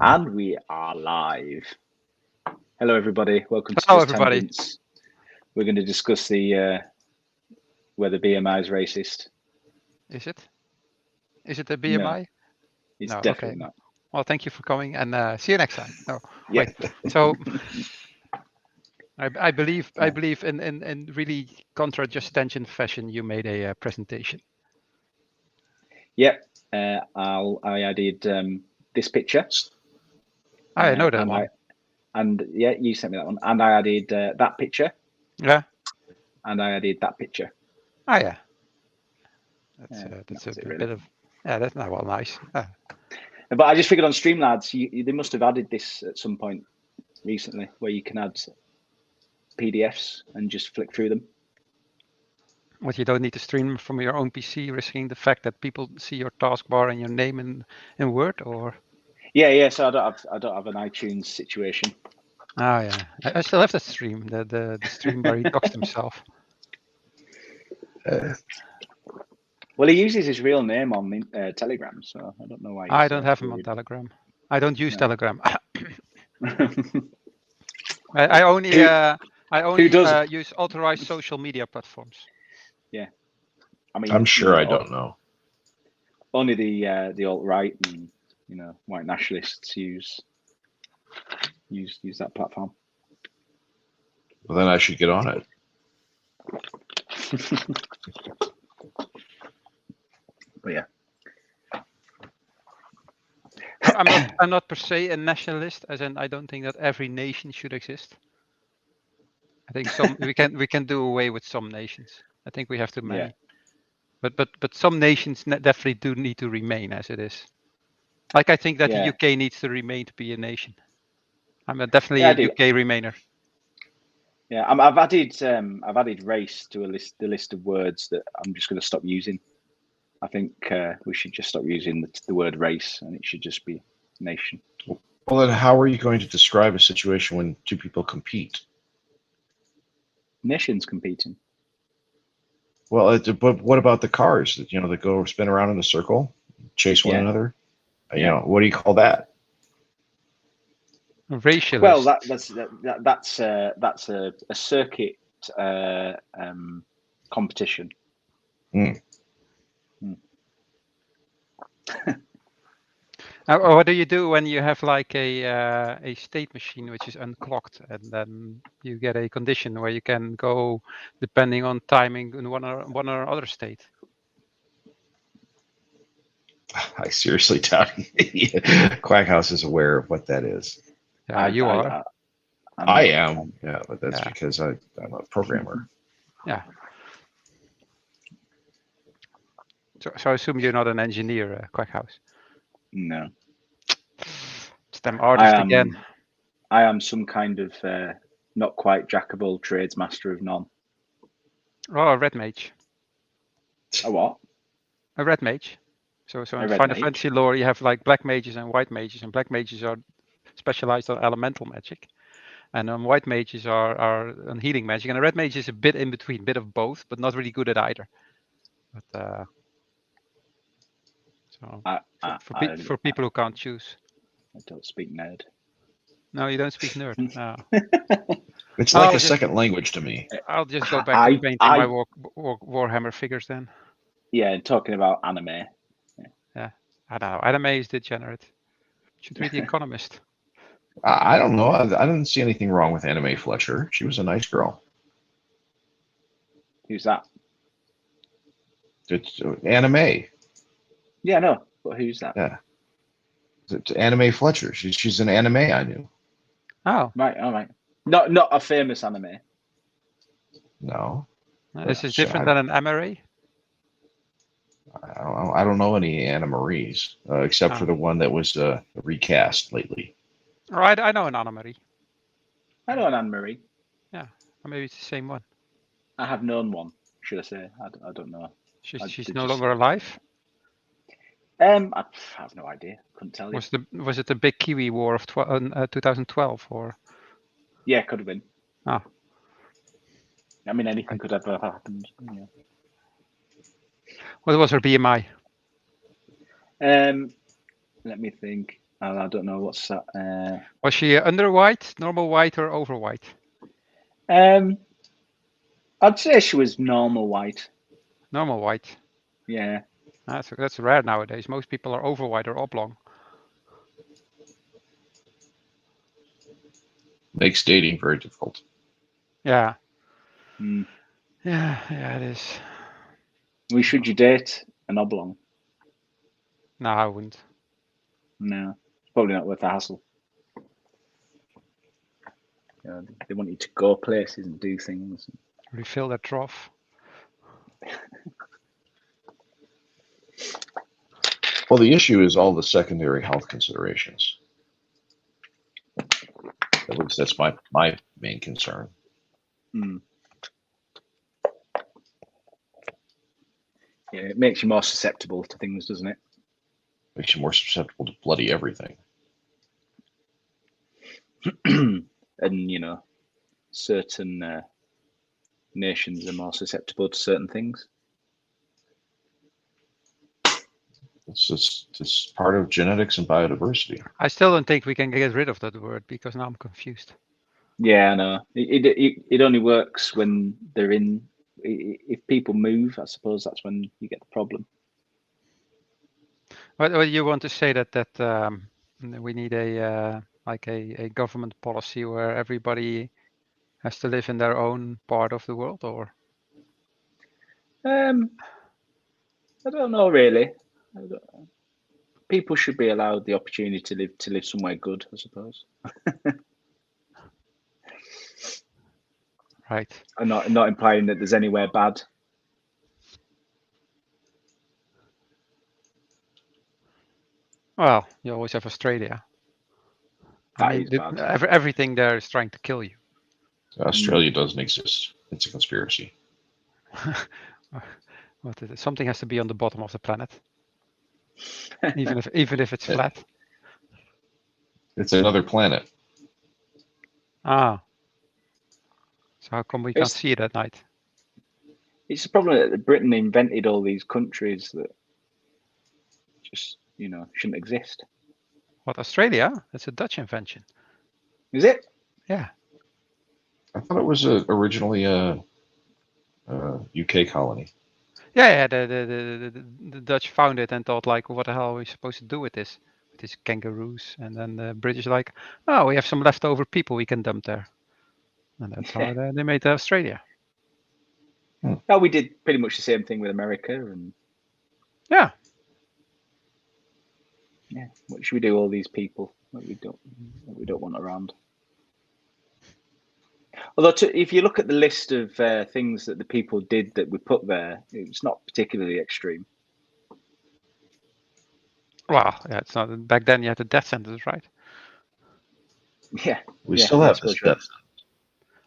And we are live. Hello, everybody. Welcome to Hello, Just everybody. Tangents. We're going to discuss the whether BMI is racist. Is it? Is it a BMI? No, it's No. definitely Okay. not. Well, thank you for coming, and see you next time. No, Yeah. wait. So I believe in really contra just tangent fashion. You made a presentation. Yep. I added this picture. I know that and one. Yeah, you sent me that one. And I added that picture. Yeah. And I added that picture. Oh yeah. That's a it, bit really. of that's not well nice. But I just figured on Streamlabs, they must have added this at some point recently, where you can add PDFs and just flick through them. What, you don't need to stream from your own PC, risking the fact that people see your taskbar and your name in Word, or? Yeah. So I don't have an iTunes situation. Oh yeah, I still have that stream. The stream where he doxed himself. Well, he uses his real name on Telegram, so I don't know why. I don't have him on Telegram. I don't use Telegram. I only use authorized social media platforms. Yeah, I mean, I'm sure I don't know. Only the alt-right and white nationalists use that platform. Well, then I should get on it. But yeah. I'm not per se a nationalist, as in I don't think that every nation should exist. I think we can do away with some nations. I think we have too many. Yeah. But some nations definitely do need to remain as it is. Like I think that the UK needs to remain to be a nation. I'm definitely a UK remainer. Yeah, I've added race to the list of words that I'm just going to stop using. I think we should just stop using the word race, and it should just be nation. Well, then how are you going to describe a situation when two people compete? Nations competing. Well, but what about the cars that that go spin around in a circle, chase one another? What do you call that? Racialist. Well, that's a circuit competition. What do you do when you have like a state machine which is unclocked, and then you get a condition where you can go depending on timing in one or other state? I seriously doubt Quackhouse is aware of what that is. Yeah, you are. I am. Yeah, but that's because I'm a programmer. Yeah. So I assume you're not an engineer, Quackhouse. No. It's them artist again. I am some kind of not quite jack of all trades, master of none. Oh, a red mage. A what? A red mage. So in Final Fantasy lore, you have like black mages and white mages, and black mages are specialized on elemental magic, and white mages are on healing magic, and a red mage is a bit in between, bit of both, but not really good at either. But for people who can't choose. I don't speak nerd. No, you don't speak nerd. No. It's like a second language to me. I'll just go back to painting my Warhammer figures then. Yeah, and talking about anime. Yeah, I don't know. Anime is degenerate. Should read The Economist. I don't know. I didn't see anything wrong with Anime Fletcher. She was a nice girl. Who's that? It's Anime. Yeah, no. But who's that? Yeah. It's Anime Fletcher. She's an anime I knew. Oh. Right. All right. Not a famous anime. No. This is different than an MRA? I don't know any Anna Maries, except for the one that was recast lately. All right, I know an Anna Marie. I know an Anne Marie. Yeah, or maybe it's the same one. I have known one, should I say? I don't know. She's no longer alive? I have no idea. Couldn't tell you. Was it the big Kiwi War of 2012 or? Yeah, could have been. Oh. I mean, anything could have happened. Yeah. What was her BMI? Let me think. I don't know what's that. Was she under white, normal white, or over white? I'd say she was normal white. Normal white. Yeah. That's rare nowadays. Most people are over white or oblong. Makes dating very difficult. Yeah. Mm. Yeah, it is. Should you date an oblong? No, I wouldn't. No, it's probably not worth the hassle. They want you to go places and do things. Refill that trough. Well, the issue is all the secondary health considerations. At least that's my main concern. Mm. Yeah, it makes you more susceptible to things, doesn't it? Makes you more susceptible to bloody everything. And certain nations are more susceptible to certain things. It's part of genetics and biodiversity. I still don't think we can get rid of that word because now I'm confused. Yeah, I know. It only works when they're in. If people move, I suppose that's when you get the problem. What you want to say that we need a government policy where everybody has to live in their own part of the world, or? I don't know really. People should be allowed the opportunity to live somewhere good, I suppose. Right. I'm not implying that there's anywhere bad. Well, you always have Australia. That is bad. Everything there is trying to kill you. Australia doesn't exist. It's a conspiracy. What is it? Something has to be on the bottom of the planet, even if it's flat. It's another planet. Ah. So how come we can't see it at night? It's a problem that Britain invented all these countries that just shouldn't exist. What, Australia? That's a Dutch invention. Is it? Yeah. I thought it was originally a UK colony. Yeah. The Dutch found it and thought like, what the hell are we supposed to do with this? With these kangaroos, and then the British like, oh, we have some leftover people we can dump there, and that's how they made Australia. Oh, we did pretty much the same thing with America, and yeah. What should we do? All these people that we don't want around. Although, if you look at the list of things that the people did that we put there, it's not particularly extreme. Well, yeah, it's not. Back then, you had the death sentence, right? Yeah, we still have this death sentence.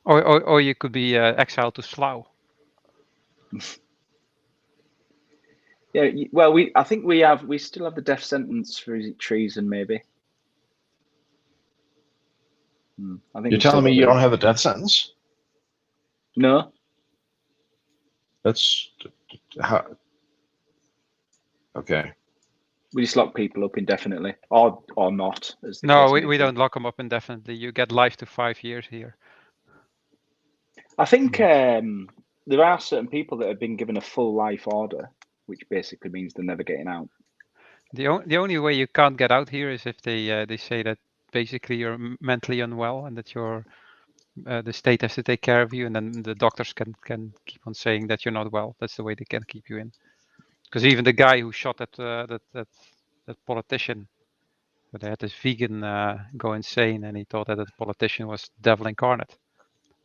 Or you could be exiled to Slough. Yeah, well, I think we still have the death sentence for treason, maybe. I think you're telling me you don't have a death sentence? No. That's how. Okay. We just lock people up indefinitely, or not. No, we don't lock them up indefinitely. You get life to 5 years here. I think there are certain people that have been given a full life order, which basically means they're never getting out. The only way you can't get out here is if they say that basically you're mentally unwell and that you're the state has to take care of you, and then the doctors can keep on saying that you're not well. That's the way they can keep you in. Because even the guy who shot that politician, they had this vegan go insane, and he thought that the politician was devil incarnate.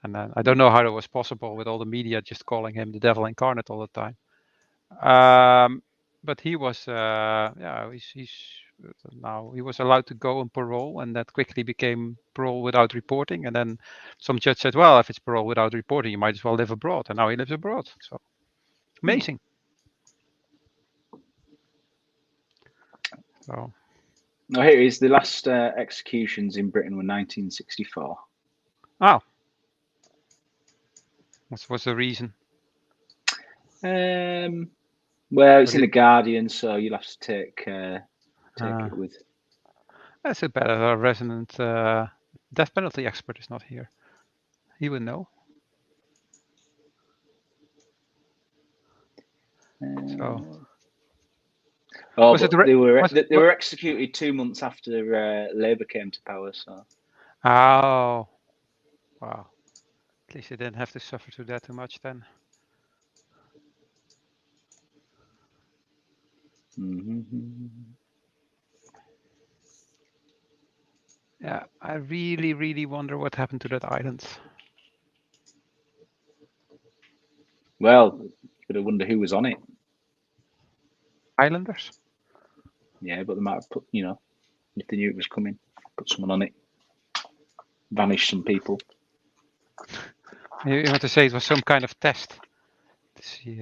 And I don't know how that was possible with all the media just calling him the devil incarnate all the time. But he was, he was allowed to go on parole, and that quickly became parole without reporting. And then some judge said, well, if it's parole without reporting, you might as well live abroad. And now he lives abroad. So amazing. So. No, here it is. The last executions in Britain were 1964. Oh. What's the reason? Well, it's in the Guardian, so you'll have to take it with. That's a bad our resident death penalty expert is not here. He would know. So. Oh, Was but it they was were executed 2 months after Labour came to power. So. Oh, wow. At least they didn't have to suffer through that too much then. Mm-hmm. Yeah, I really, really wonder what happened to that island. Well, but I wonder who was on it. Islanders? Yeah, but they might have put, if they knew it was coming, put someone on it, vanish some people. You want to say it was some kind of test to see?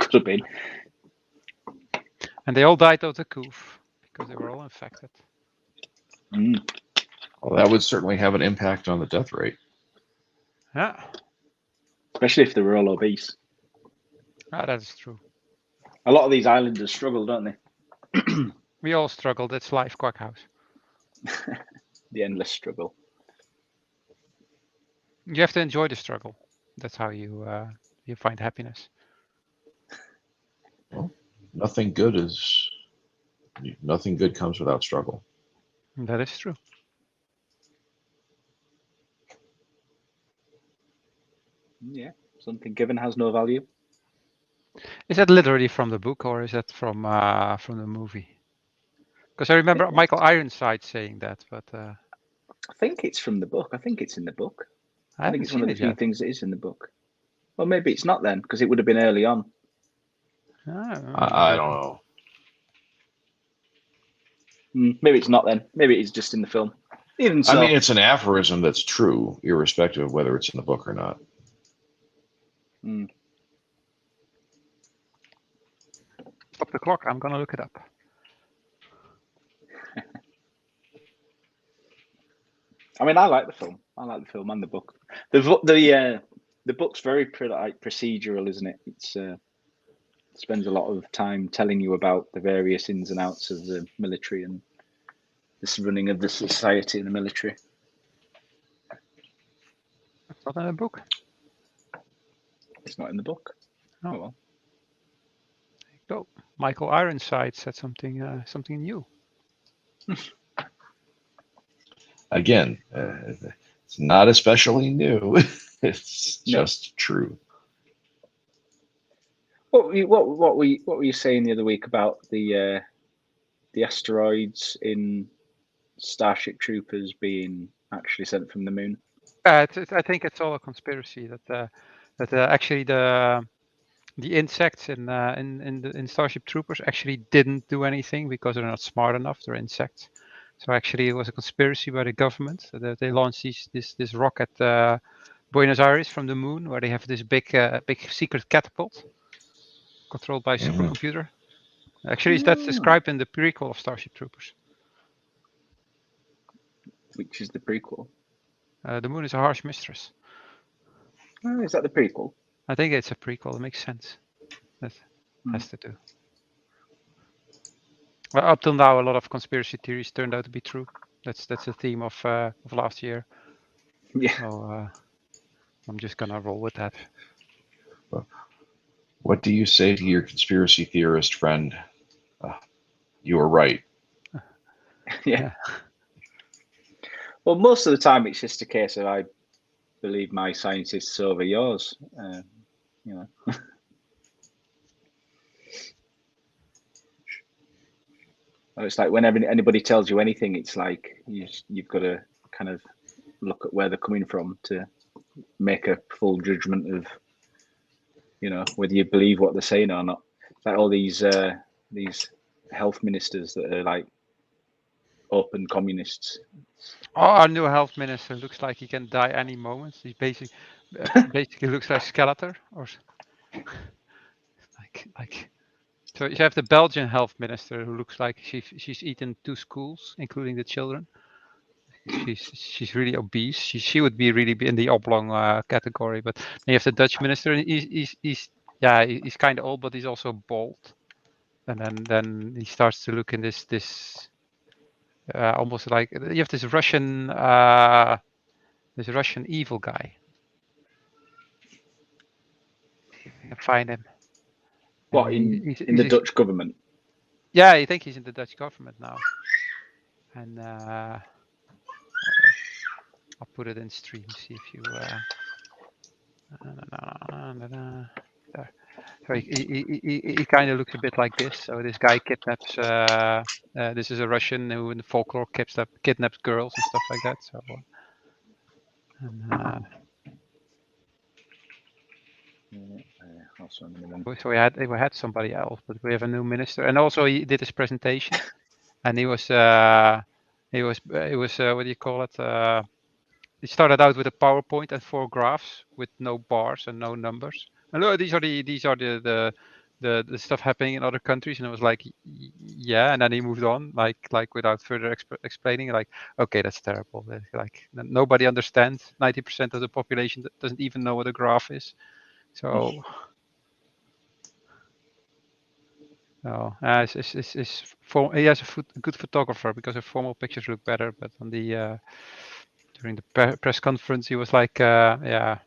Could have been. And they all died of the coof because they were all infected. Mm. Well, that would certainly have an impact on the death rate. Yeah. Especially if they were all obese. Ah, that is true. A lot of these islanders struggle, don't they? We all struggled. It's life, Quackhouse. The endless struggle. You have to enjoy the struggle. That's how you find happiness. Well, nothing good comes without struggle. That is true. Yeah, something given has no value. Is that literally from the book or is that from the movie? Because I remember Michael Ironside saying that, but I think it's from the book. I think it's in the book. I think haven't it's one seen of the it few yet. things that is in the book. Well, maybe it's not then, because it would have been early on. I don't know. Maybe it's not then. Maybe it's just in the film. Even so, I mean, it's an aphorism that's true, irrespective of whether it's in the book or not. Stop the clock. I'm gonna look it up. I mean, I like the film. I like the film and the book. The book's very procedural, isn't it? It's spends a lot of time telling you about the various ins and outs of the military and this running of the society in the military. It's not in the book. It's not in the book. No. Oh well. There you go. Michael Ironside said something new. Again, it's not especially new. It's just true. What were you saying the other week about the asteroids in Starship Troopers being actually sent from the moon? I think it's all a conspiracy that actually the insects in Starship Troopers actually didn't do anything because they're not smart enough. They're insects. So actually, it was a conspiracy by the government that they launched this rocket Buenos Aires from the moon, where they have this big secret catapult controlled by a supercomputer. Actually, that's described in the prequel of Starship Troopers. Which is the prequel? The moon is a harsh mistress. Oh, is that the prequel? I think it's a prequel. It makes sense. That has to do. Well, up till now, a lot of conspiracy theories turned out to be true. That's the theme of last year. Yeah. So I'm just gonna roll with that. What do you say to your conspiracy theorist friend? You were right. Yeah. Well, most of the time, it's just a case of I believe my scientists over yours. It's like whenever anybody tells you anything, it's like you've got to kind of look at where they're coming from to make a full judgment of, whether you believe what they're saying or not. It's like all these health ministers that are like open communists. Oh, our new health minister looks like he can die any moment. He basically looks like Skeletor, or like. So you have the Belgian health minister who looks like she's eaten 2 schools, including the children. She's really obese. She would be really in the oblong category. But then you have the Dutch minister, and he's kind of old, but he's also bald. And then he starts to look in this almost like you have this Russian evil guy. If I can find him. What, And in the Dutch government? Yeah, I think he's in the Dutch government now. And I'll put it in stream. See if you. There. So he kind of looks a bit like this. So this guy kidnaps. This is a Russian who in the folklore kidnaps girls and stuff like that. So. So we had somebody else, but we have a new minister, and also he did his presentation, and he was what do you call it? He started out with a PowerPoint and 4 graphs with no bars and no numbers. And look, these are the stuff happening in other countries, and it was like, yeah, and then he moved on, like without further explaining, like, okay, that's terrible. Like nobody understands. 90% of the population doesn't even know what a graph is. So. Oh, he has a good photographer because his formal pictures look better. But on the during the press conference, he was like, yeah,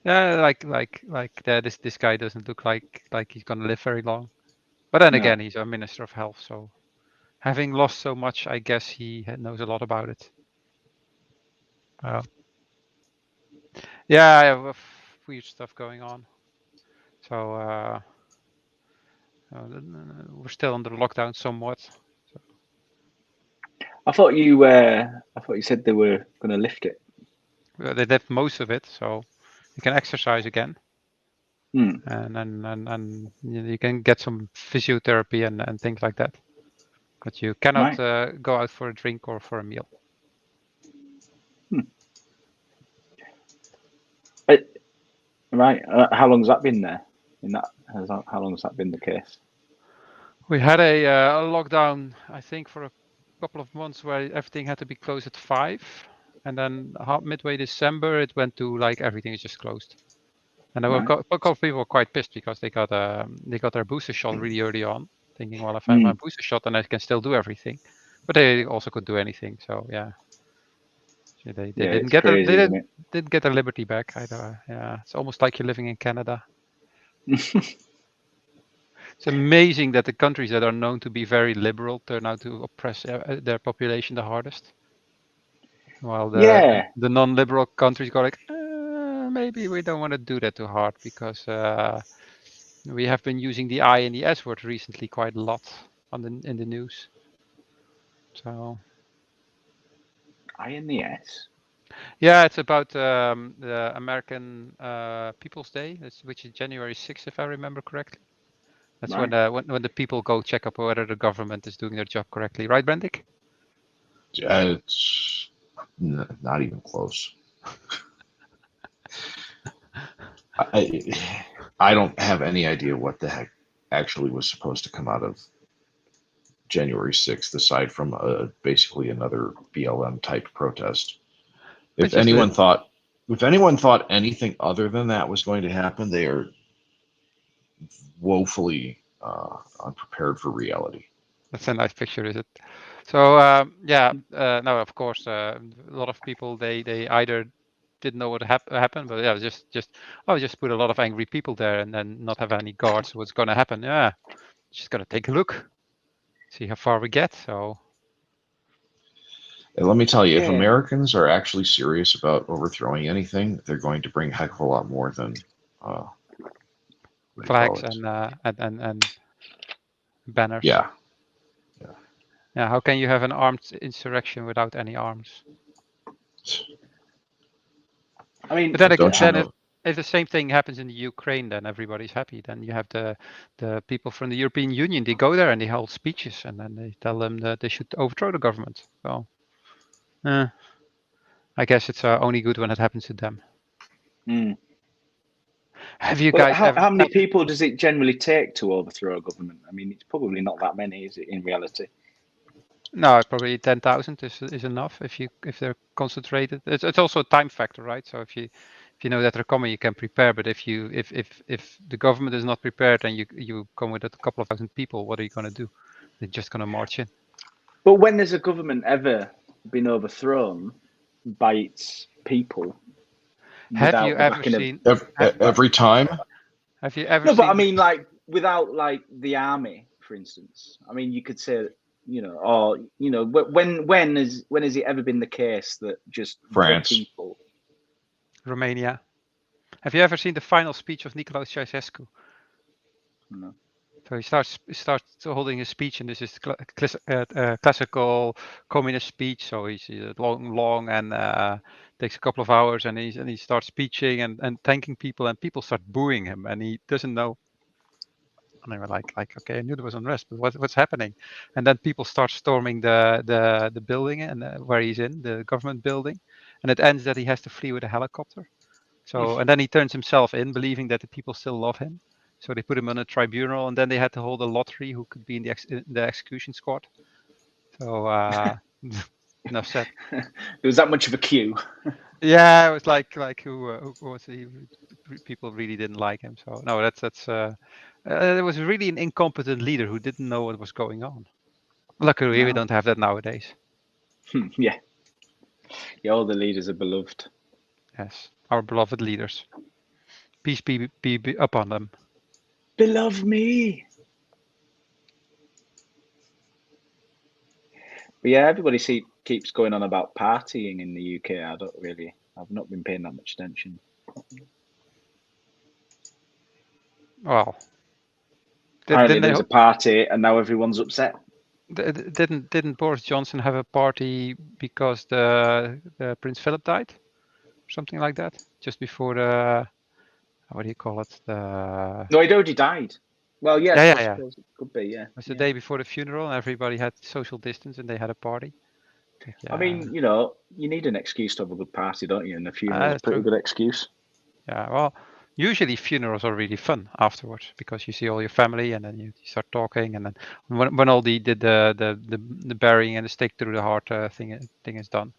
this guy doesn't look like he's gonna live very long. But then again, he's a minister of health, so having lost so much, I guess he knows a lot about it. Yeah, I have weird stuff going on. So we're still under lockdown somewhat. So. I thought you said they were going to lift it. They did most of it, so you can exercise again. And you can get some physiotherapy and things like that. But you cannot go out for a drink or for a meal. Right. How long has that been there? How long has that been the case? We had a lockdown, I think, for a couple of months where everything had to be closed at 5, and then midway December it went to like everything is just closed. And there were a couple of people were quite pissed because they got their booster shot really early on, thinking, well, if I have my booster shot, then I can still do everything. But they also could do anything. So yeah. So they didn't get didn't get their liberty back either. Yeah, it's almost like you're living in Canada. It's amazing that the countries that are known to be very liberal turn out to oppress their population the hardest. While the non-liberal countries go like, maybe we don't want to do that too hard because we have been using the I and the S word recently quite a lot in the news. So. I and the S. Yeah, it's about the American People's Day, which is January 6th, if I remember correctly. That's when the people go check up whether the government is doing their job correctly, right, Brendick? It's not even close. I don't have any idea what the heck actually was supposed to come out of January 6th, aside from basically another BLM type protest. If anyone thought anything other than that was going to happen, they are woefully unprepared for reality. That's a nice picture, is it? So no, of course, a lot of people they either didn't know what happened, but yeah, just put a lot of angry people there and then not have any guards. What's going to happen? Yeah, just gonna take a look, see how far we get. So. And let me tell you, if Americans are actually serious about overthrowing anything, they're going to bring a heck of a lot more than flags and banners. Yeah. How can you have an armed insurrection without any arms? I mean, but then if the same thing happens in the Ukraine, then everybody's happy. Then you have the people from the European Union. They go there and they hold speeches, and then they tell them that they should overthrow the government. Well, I guess it's only good when it happens to them. Have you guys how many people does it generally take to overthrow a government? I mean, it's probably not that many, is it, in reality? No, probably 10,000 is enough if they're concentrated. It's also a time factor, right? So if you know that they're coming, you can prepare. But if the government is not prepared and you come with a couple of thousand people, what are you going to do? They're just going to march in. But when has a government ever been overthrown by its people Have you without the ever backing of? seen? Every time. Have you ever No, but I seen? mean, like without like the army, for instance. I mean, you could say, or when has it ever been the case that just France. the people? Romania. Have you ever seen the final speech of Nicolae Ceausescu? No. So he starts holding a speech, and this is classical communist speech. So he's long and takes a couple of hours, and he starts speeching and thanking people, and people start booing him, and he doesn't know. And they were like, okay, I knew there was unrest, but what's happening? And then people start storming the building and where he's in, the government building, and it ends that he has to flee with a helicopter. So and then he turns himself in, believing that the people still love him. So they put him on a tribunal, and then they had to hold a lottery who could be in the execution squad. So enough said. There was that much of a queue. Yeah, it was like who was he? People really didn't like him. So no, that's it was really an incompetent leader who didn't know what was going on. Luckily, we No. don't have that nowadays. Yeah. Yeah, all the leaders are beloved. Yes, our beloved leaders. Peace be upon them. Beloved me. But yeah, everybody keeps going on about partying in the UK. I've not been paying that much attention. Well, Apparently there was a party and now everyone's upset. Didn't Boris Johnson have a party because the Prince Philip died, or something like that, just before the what do you call it? No, he'd already died. Well, yes, yeah, I yeah. suppose it could be. Yeah, It was the day before the funeral, and everybody had social distance, and they had a party. I mean, you need an excuse to have a good party, don't you? And the funeral's a pretty true. good excuse. Yeah, well, usually funerals are really fun afterwards because you see all your family, and then you start talking, and then when all the burying and the stake through the heart thing is done.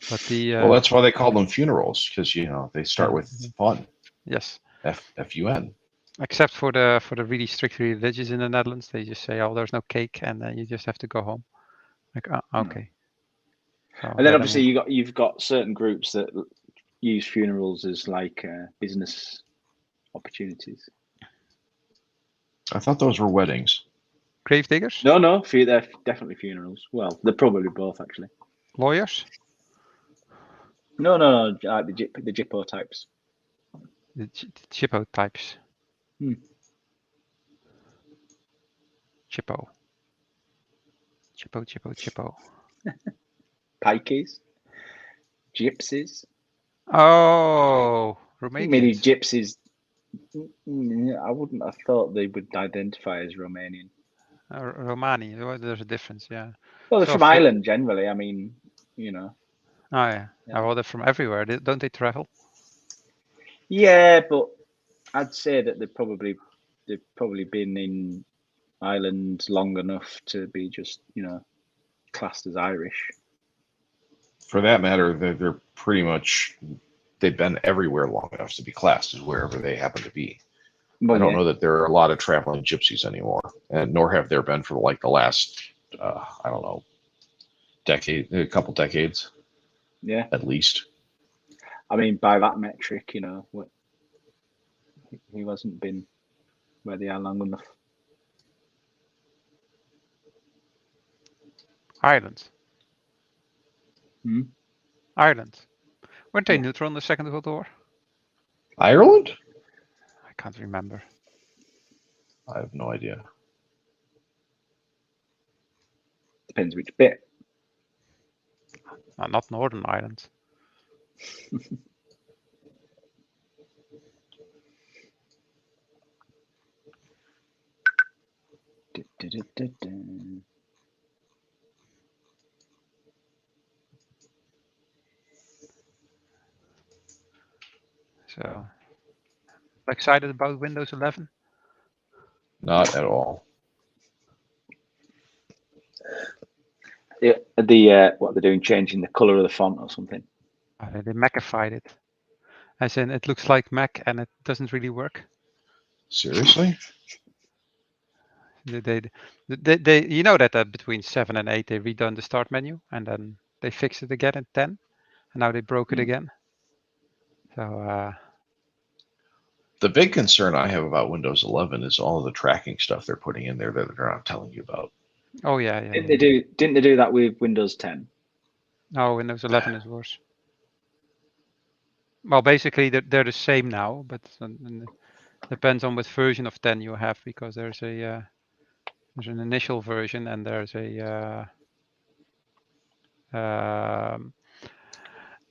But Well, that's why they call them funerals, because they start with fun. Yes. FUN. Except for the really strictly religious in the Netherlands, they just say, "Oh, there's no cake," and then you just have to go home. Like, okay. So, and then obviously you've got certain groups that use funerals as like business opportunities. I thought those were weddings. Grave diggers? No, they're definitely funerals. Well, they're probably both actually. Lawyers? No, like the Jippo types. The Chippo types. Chippo. Pikeys. Gypsies. Oh, Romanians. Maybe gypsies. I wouldn't have thought they would identify as Romanian. Romani. There's a difference, yeah. Well, they're from Ireland generally. I mean, Oh yeah. Well, they're from everywhere. Don't they travel? Yeah, but I'd say that they've probably been in Ireland long enough to be just classed as Irish. For that matter, they're pretty much, they've been everywhere long enough to be classed as wherever they happen to be. Well, I don't know that there are a lot of traveling gypsies anymore, and nor have there been for like the last, I don't know, a couple decades. Yeah. At least. I mean, by that metric, he hasn't been where they are long enough. Ireland. Hmm? Ireland. Weren't they neutral in the Second World War? Ireland? I can't remember. I have no idea. Depends which bit. Not Northern Ireland. So, excited about Windows 11? Not at all. Yeah, what they're doing, changing the color of the font or something. They Macified it. As in, it looks like Mac and it doesn't really work. Seriously? They you know that between 7 and 8 they redone the start menu and then they fixed it again at 10, and now they broke it again. So the big concern I have about Windows 11 is all the tracking stuff they're putting in there that they're not telling you about. oh yeah. Didn't they do that with Windows 10? No, Windows 11 is worse. Well, basically they're the same now, but depends on what version of 10 you have, because there's an initial version and there's a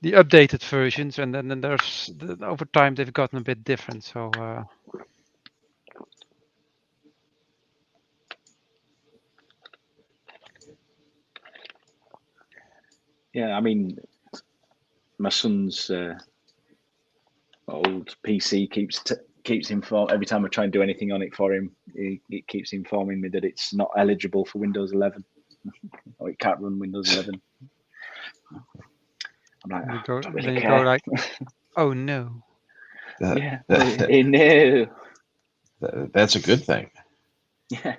the updated versions, and then there's over time they've gotten a bit different. So Yeah, I mean, my son's old PC keeps informing every time I try and do anything on it for him. It keeps informing me that it's not eligible for Windows 11, or it can't run Windows 11. I'm like, you I go, don't really then you care. go like, oh no. Yeah, no. That's a good thing. Yeah,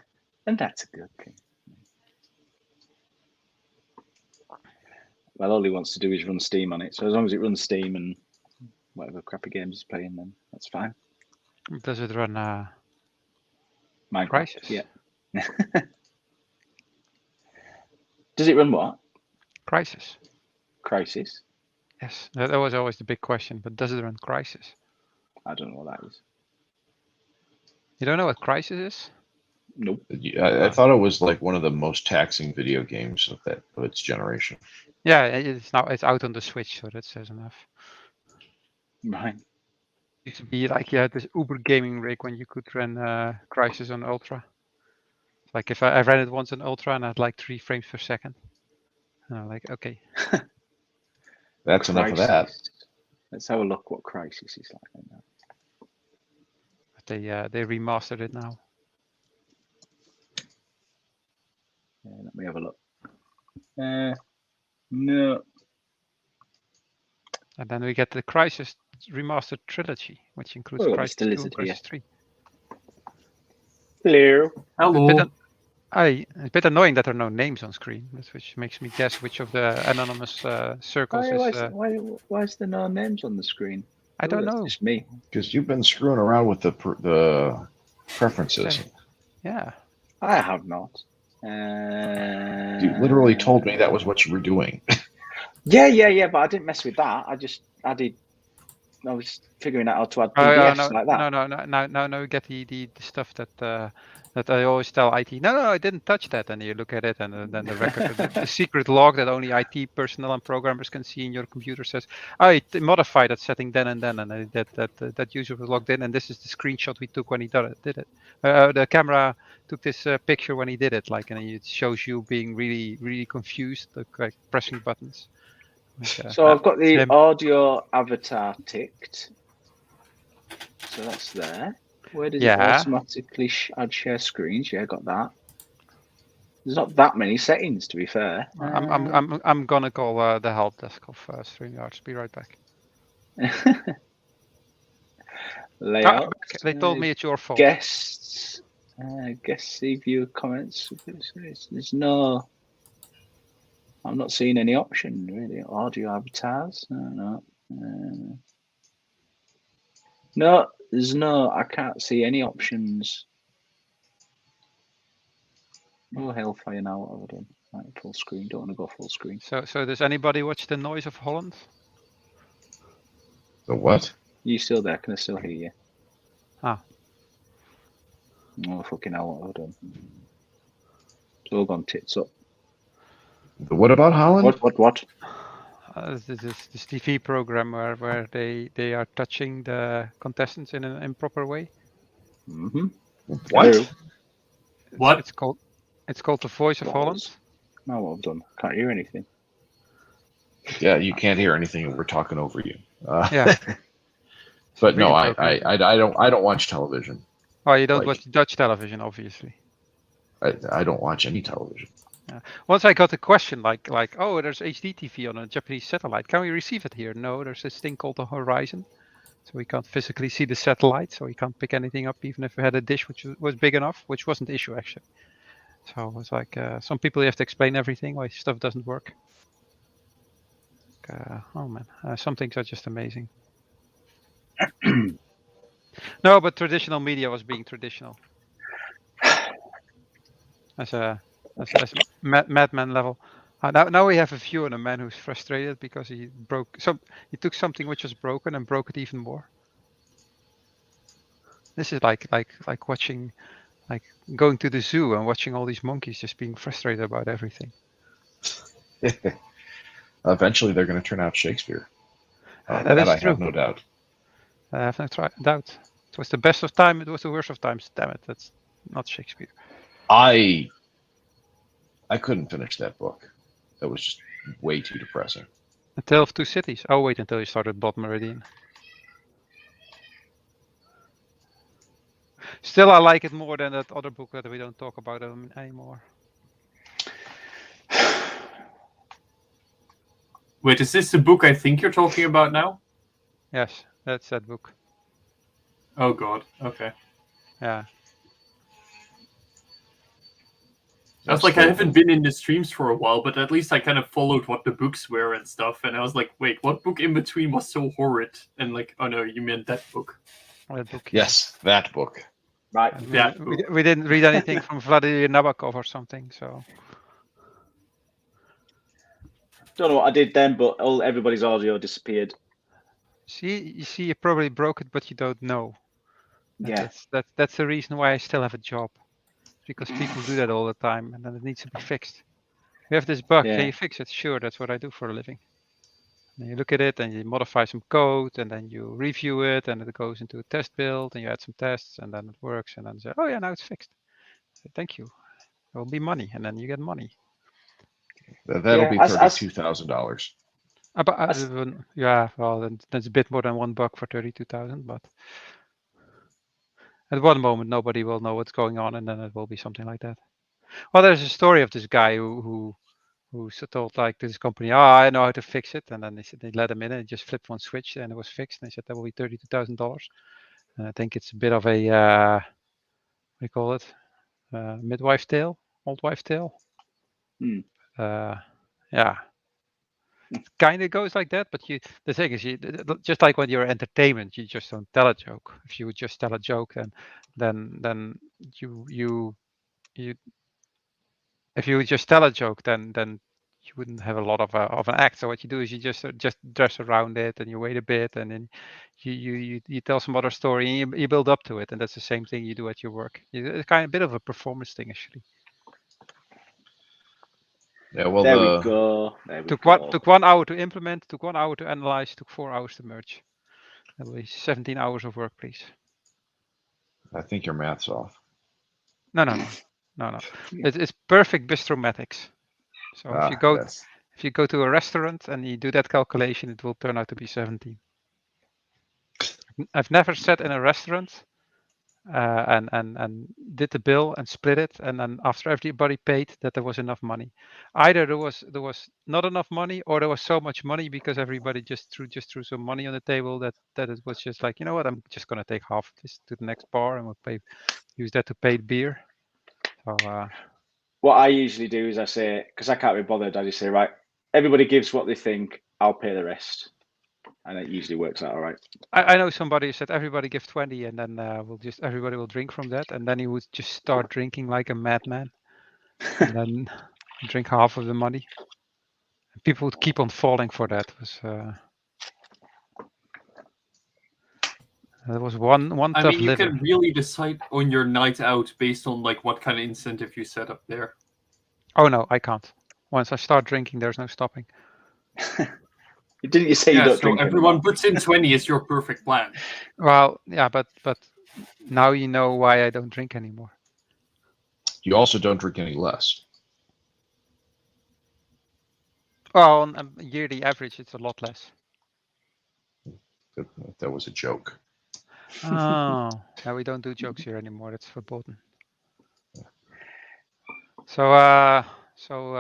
and that's a good thing. Well, all he wants to do is run Steam on it. So as long as it runs Steam and whatever crappy games he's playing, then that's fine. Does it run Minecraft, Crisis? yeah. Does it run what? Crisis. Crisis? Yes, that was always the big question. But does it run Crisis? I don't know what that is. You don't know what Crisis is? Nope. I thought it was like one of the most taxing video games of its generation. Yeah, it's out on the Switch, so that says enough. Right. It used to be like you had this Uber gaming rig when you could run Crisis on Ultra. Like if I ran it once on Ultra and I had like 3 frames per second. And I'm like, okay. That's enough of that. Let's have a look what Crisis is like now. But they remastered it now. Yeah, let me have a look. No. And then we get the Crisis Remastered Trilogy, which includes Crisis 2 and Crisis 3. Hello. Hello. It's a bit annoying that there are no names on screen, which makes me guess which of the anonymous circles Why is there no names on the screen? I don't know. It's me. Because you've been screwing around with the preferences. Yeah. I have not. You literally told me that was what you were doing. Yeah, but I didn't mess with that. I was figuring out how to add PDFs like that. No, get the stuff that I always tell IT. No, I didn't touch that. And you look at it, and then the record, the secret log that only IT personnel and programmers can see in your computer says, I modified that setting then and then, and that user was logged in, and this is the screenshot we took when he did it. The camera took this picture when he did it, and it shows you being really, really confused, like pressing buttons. So I've got the audio avatar ticked. So that's there. Where does it automatically add share screens? Yeah, got that. There's not that many settings, to be fair. I'm gonna call the help desk of StreamYard. Be right back. Layout. They told me it's your fault. Guests. Guest see view comments. There's no. I'm not seeing any option really. Audio avatars. No. No, there's no. I can't see any options. Oh, hellfire now! What have I done? Right, full screen. Don't want to go full screen. So does anybody watch The Noise of Holland? The what? You still there? Can I still hear you? Ah. Oh fucking hell! What have I done? It's all gone tits up. The what about Holland? What? This TV program where they are touching the contestants in an improper way. Mm-hmm. What? What? It's called The Voice of Holland. Now what I've done? Can't hear anything. Yeah, you can't hear anything. We're talking over you. Yeah. But no, I don't watch television. Oh, you don't watch Dutch television, obviously. I don't watch any television. Yeah. Once I got the question like, oh, there's HD TV on a Japanese satellite. Can we receive it here? No, there's this thing called the Horizon, So we can't physically see the satellite, so we can't pick anything up, even if we had a dish which was big enough, which wasn't the issue actually. So it was like some people you have to explain everything why stuff doesn't work. Oh man, some things are just amazing. No, but traditional media was being traditional as madman level. Now we have a view on a man who's frustrated because he took something which was broken and broke it even more. This is like watching, like going to the zoo and watching all these monkeys just being frustrated about everything. Eventually, they're going to turn out Shakespeare. That is I true. have no doubt. I have no doubt. It was the best of time. It was the worst of times. Damn it, that's not Shakespeare. I couldn't finish that book. That was just way too depressing. A Tale of Two Cities. I'll wait until you started Bot Meridian. Still, I like it more than that other book that we don't talk about anymore. Wait, is this the book I think you're talking about now? Yes, that's that book. Oh god, okay. Yeah. I was like, I haven't been in the streams for a while, but at least I kind of followed what the books were and stuff, and I was like, wait, what book in between was so horrid? And like, oh no, you meant that book. That book. Yes, that book. Right. We didn't read anything from Vladimir Nabokov or something, so. Don't know what I did then, but everybody's audio disappeared. You see, you probably broke it, but you don't know. Yeah. That's the reason why I still have a job, because people do that all the time, and then it needs to be fixed. We have this bug. Can you fix it? Sure, that's what I do for a living. And you look at it, and you modify some code, and then you review it, and it goes into a test build, and you add some tests, and then it works, and then say, oh yeah, now it's fixed. So, thank you. There will be money, and then you get money. That'll be $32,000. Yeah, well, then that's a bit more than $1 for 32,000, but at one moment nobody will know what's going on, and then it will be something like that. Well, there's a story of this guy who told like this company, oh, I know how to fix it, and then they let him in, and he just flipped one switch, and it was fixed. And they said that will be $32,000. And I think it's a bit of a what do you call it? Midwife tale, old wife tale. Yeah. It kind of goes like that, but the thing is, just like when you're entertainment, you just don't tell a joke. If you would just tell a joke, then you if you would just tell a joke, then you wouldn't have a lot of an act. So what you do is you just dress around it, and you wait a bit, and then you tell some other story, and you build up to it, and that's the same thing you do at your work. It's kind of a bit of a performance thing, actually. Yeah, well, there we go. Took 1 hour to implement, took 1 hour to analyze, took 4 hours to merge. That was 17 hours of work, please. I think your math's off. No. It's perfect bistromatics. So if you go to a restaurant and you do that calculation, it will turn out to be 17. I've never sat in a restaurant and did the bill and split it, and then after everybody paid, that there was enough money. Either there was not enough money, or there was so much money because everybody just threw some money on the table that it was just like, you know what, I'm just gonna take half of this to the next bar and we'll use that to pay beer. So what I usually do is I say, because I can't be bothered, I just say, right, everybody gives what they think, I'll pay the rest. And it usually works out all right. I know somebody who said everybody give 20, and then everybody will drink from that, and then he would just start drinking like a madman, and then drink half of the money. And people would keep on falling for that. There was one I tough mean, you liver. can really decide on your night out based on like what kind of incentive you set up there. Oh no, I can't. Once I start drinking, there's no stopping. Didn't you say you don't drink everyone anymore? puts in 20 is your perfect plan. Well, yeah, but now you know why I don't drink anymore. You also don't drink any less. Well, on a yearly average, it's a lot less. That was a joke. Oh, no, we don't do jokes here anymore. It's verboten. So,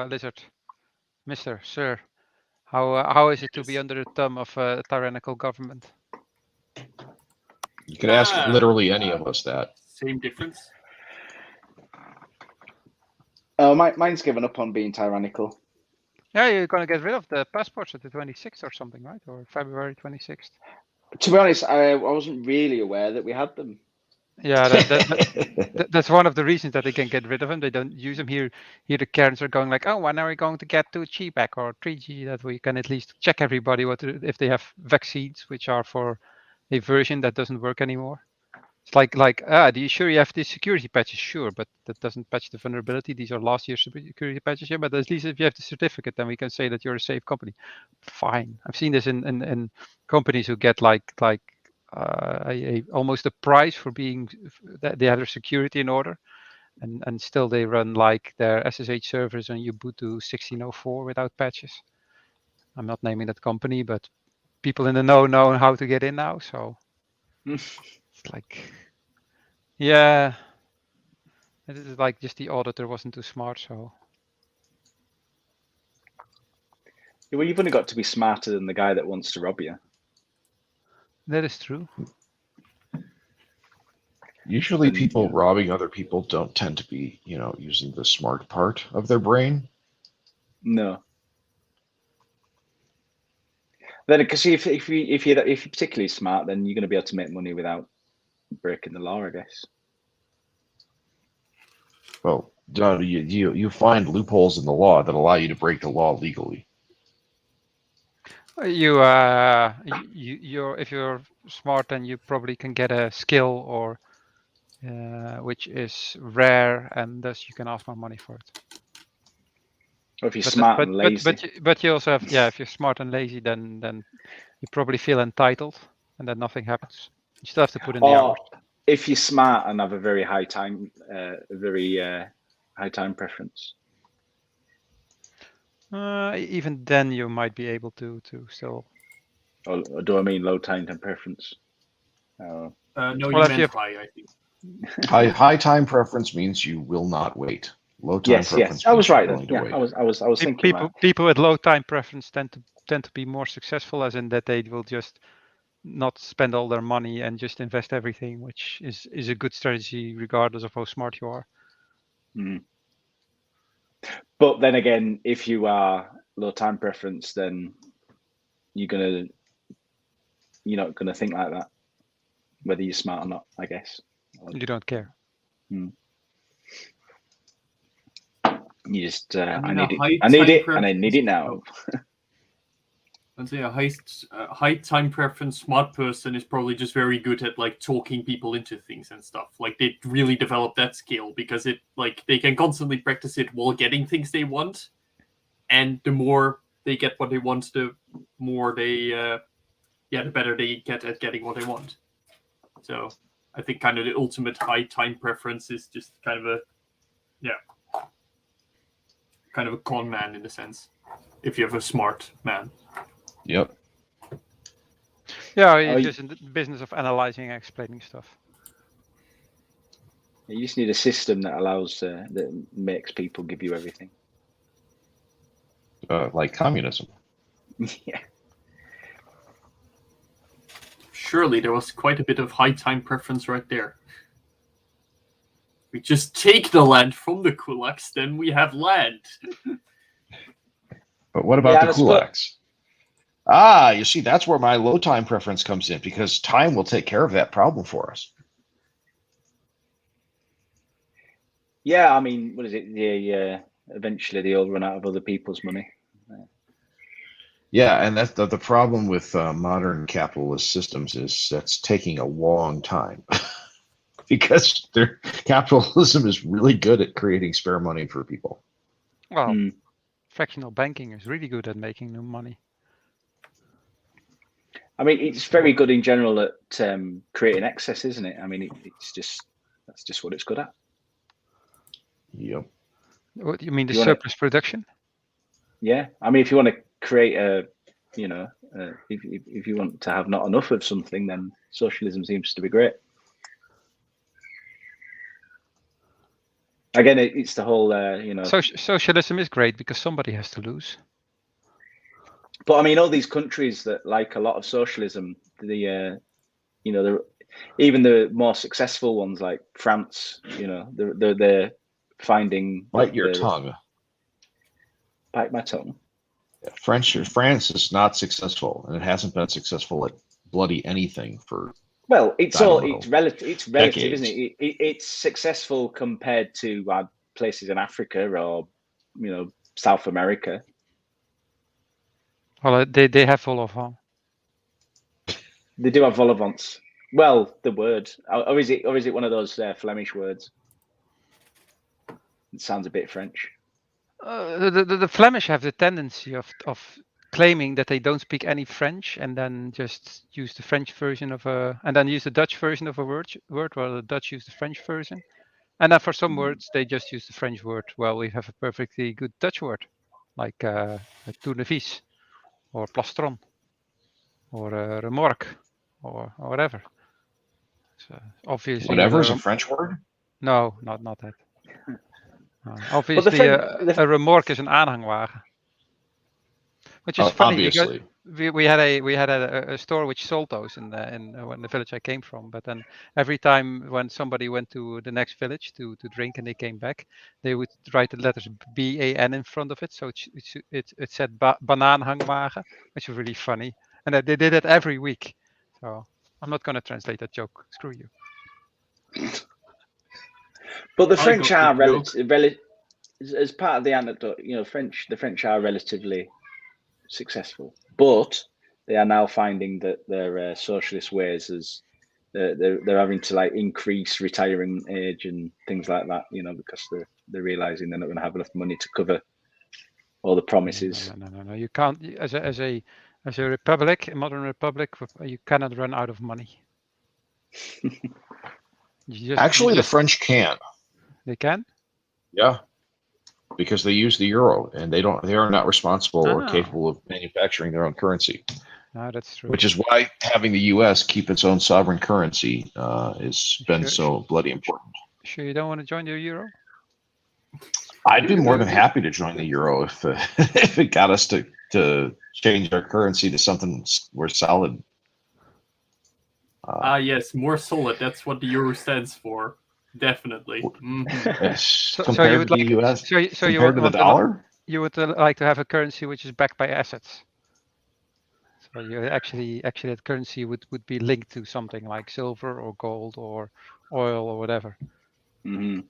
Lizard, Sir, how is it to be under the thumb of a tyrannical government? You could ask literally any of us that. Same difference. Oh, mine's given up on being tyrannical. Yeah, you're going to get rid of the passports at the 26th or something, right? Or February 26th. To be honest, I wasn't really aware that we had them. Yeah, that's one of the reasons that they can get rid of them. They don't use them here. Here the Karens are going like, oh, when are we going to get 2G back or 3G? That we can at least check everybody if they have vaccines, which are for a version that doesn't work anymore. It's like, do you sure you have these security patches? Sure, but that doesn't patch the vulnerability. These are last year's security patches. Yeah, but at least if you have the certificate, then we can say that you're a safe company. Fine. I've seen this in companies who get like almost a prize for being that they have their security in order, and still they run like their SSH servers on Ubuntu 16.04 without patches. I'm not naming that company, but people in the know how to get in now. So it's like, yeah, it is like just the auditor wasn't too smart. So Yeah, well, you've only got to be smarter than the guy that wants to rob you. that is true. Usually people robbing other people don't tend to be, using the smart part of their brain. No. Then, because if you're particularly smart, then you're going to be able to make money without breaking the law, I guess. Well, you find loopholes in the law that allow you to break the law legally. If you're smart, then you probably can get a skill or which is rare, and thus you can ask more money for it. Or if you're smart and lazy. But you also have, if you're smart and lazy, then you probably feel entitled, and then nothing happens. You still have to put in the hours. If you're smart and have a very high time, high time preference. Even then, you might be able to still. Or do I mean low time preference? No, you meant high, I think. High time preference means you will not wait. Low time preference. Yes, I was right then. Yeah, I was thinking people with low time preference tend to be more successful, as in that they will just not spend all their money and just invest everything, which is a good strategy regardless of how smart you are. Mm. But then again, if you are low time preference, then you're not gonna think like that, whether you're smart or not, I guess. You don't care. You just I need it, and I need it now. I'd say a high time preference smart person is probably just very good at like talking people into things and stuff. Like they really develop that skill because they can constantly practice it while getting things they want, and the more they get what they want, the more the better they get at getting what they want. So I think kind of the ultimate high time preference is just kind of a con man in a sense, if you have a smart man. Yep. Yeah, he's just in the business of analyzing and explaining stuff. You just need a system that allows that makes people give you everything. Like communism. Yeah. Surely there was quite a bit of high time preference right there. We just take the land from the kulaks, then we have land. But what about the kulaks? You see, that's where my low time preference comes in, because time will take care of that problem for us. Yeah, I mean, what is it? Eventually they all run out of other people's money. Yeah, and that's the problem with modern capitalist systems is that's taking a long time. Because capitalism is really good at creating spare money for people. Well, fractional banking is really good at making new money. I mean, it's very good in general at creating excess, isn't it? I mean, that's just what it's good at. Yep. What do you mean, the surplus production? Yeah, I mean, if you want to create if you want to have not enough of something, then socialism seems to be great. Again, it's the whole, Socialism is great because somebody has to lose. But I mean, all these countries that like a lot of socialism, Even the more successful ones like France, you know, they're finding. Bite your tongue. Bite my tongue. France is not successful, and it hasn't been successful at bloody anything for. Well, it's relative. It's relative, decades. isn't it? It's successful compared to places in Africa or, you know, South America. Well, they have vol au vent. They do have vol au vents. Well, the word, or is it one of those Flemish words? It sounds a bit French. The Flemish have the tendency of claiming that they don't speak any French and then just use the French version of and then use the Dutch version of a word, while the Dutch use the French version. And then for some words, they just use the French word. Well, we have a perfectly good Dutch word, like tournevis, or plastron, or remorque, or whatever. So obviously, whatever is a French word. No, not that. Obviously, a remorque is an aanhangwagen, which is funny obviously. because we had a store which sold those in the village I came from. But then every time when somebody went to the next village to drink and they came back, they would write the letters BAN in front of it, so it said banaanhangwagen, which was really funny, and they did it every week. So I'm not going to translate that joke. Screw you. But the French are as part of the anecdote, you know, the French are relatively successful, but they are now finding that their socialist ways they're having to like increase retiring age and things like that, you know, because they're realizing they're not going to have enough money to cover all the promises. No. You can't, as a republic, a modern republic, you cannot run out of money. Actually, the French can. They can? Yeah, because they use the euro, and they are not responsible or capable of manufacturing their own currency. No, that's true. Which is why having the U.S. keep its own sovereign currency has been so bloody important. Sure, you don't want to join the euro? I'd be more than happy to join the euro if it got us to change our currency to something more solid. Yes, more solid. That's what the euro stands for. Definitely. Yes. So compared you would to like the US, so you compared would to the dollar? You would like to have a currency which is backed by assets. So you actually that currency would be linked to something like silver or gold or oil or whatever. Mm-hmm.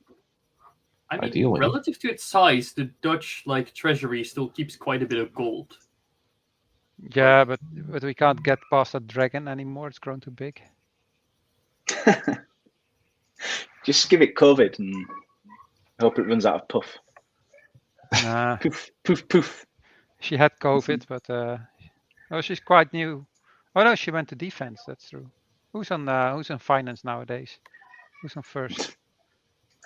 I mean, Ideally. relative to its size, the Dutch treasury still keeps quite a bit of gold. Yeah, but we can't get past that dragon anymore. It's grown too big. Just give it COVID and hope it runs out of puff. Nah. Poof. She had COVID, but she's quite new. Oh no, she went to defense. That's true. Who's on finance nowadays? Who's on first?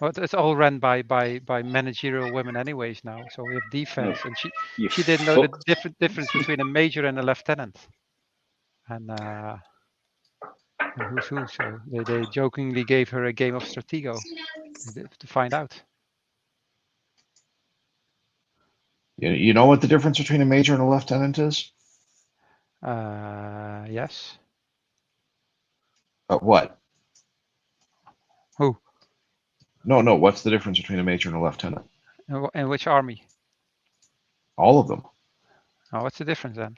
Well, it's all run by managerial women anyways now. So we have defense, and she didn't know the difference between a major and a lieutenant. And who's who? So they jokingly gave her a game of Stratego to find out. You know what the difference between a major and a lieutenant is? Yes. What? Who? No. What's the difference between a major and a lieutenant? In which army? All of them. Oh, what's the difference then?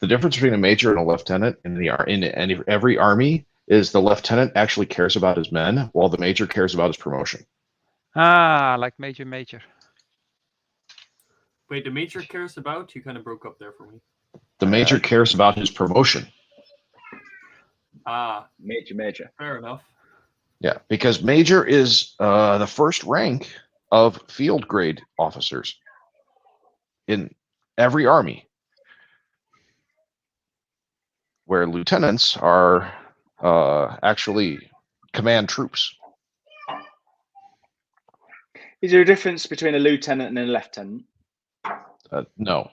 The difference between a major and a lieutenant in every army is the lieutenant actually cares about his men, while the major cares about his promotion. Like major. Wait, the major cares about? You kind of broke up there for me. The major cares about his promotion. Major. Fair enough. Yeah, because major is the first rank of field grade officers in every army, where lieutenants are actually command troops. Is there a difference between a lieutenant and a lieutenant? No.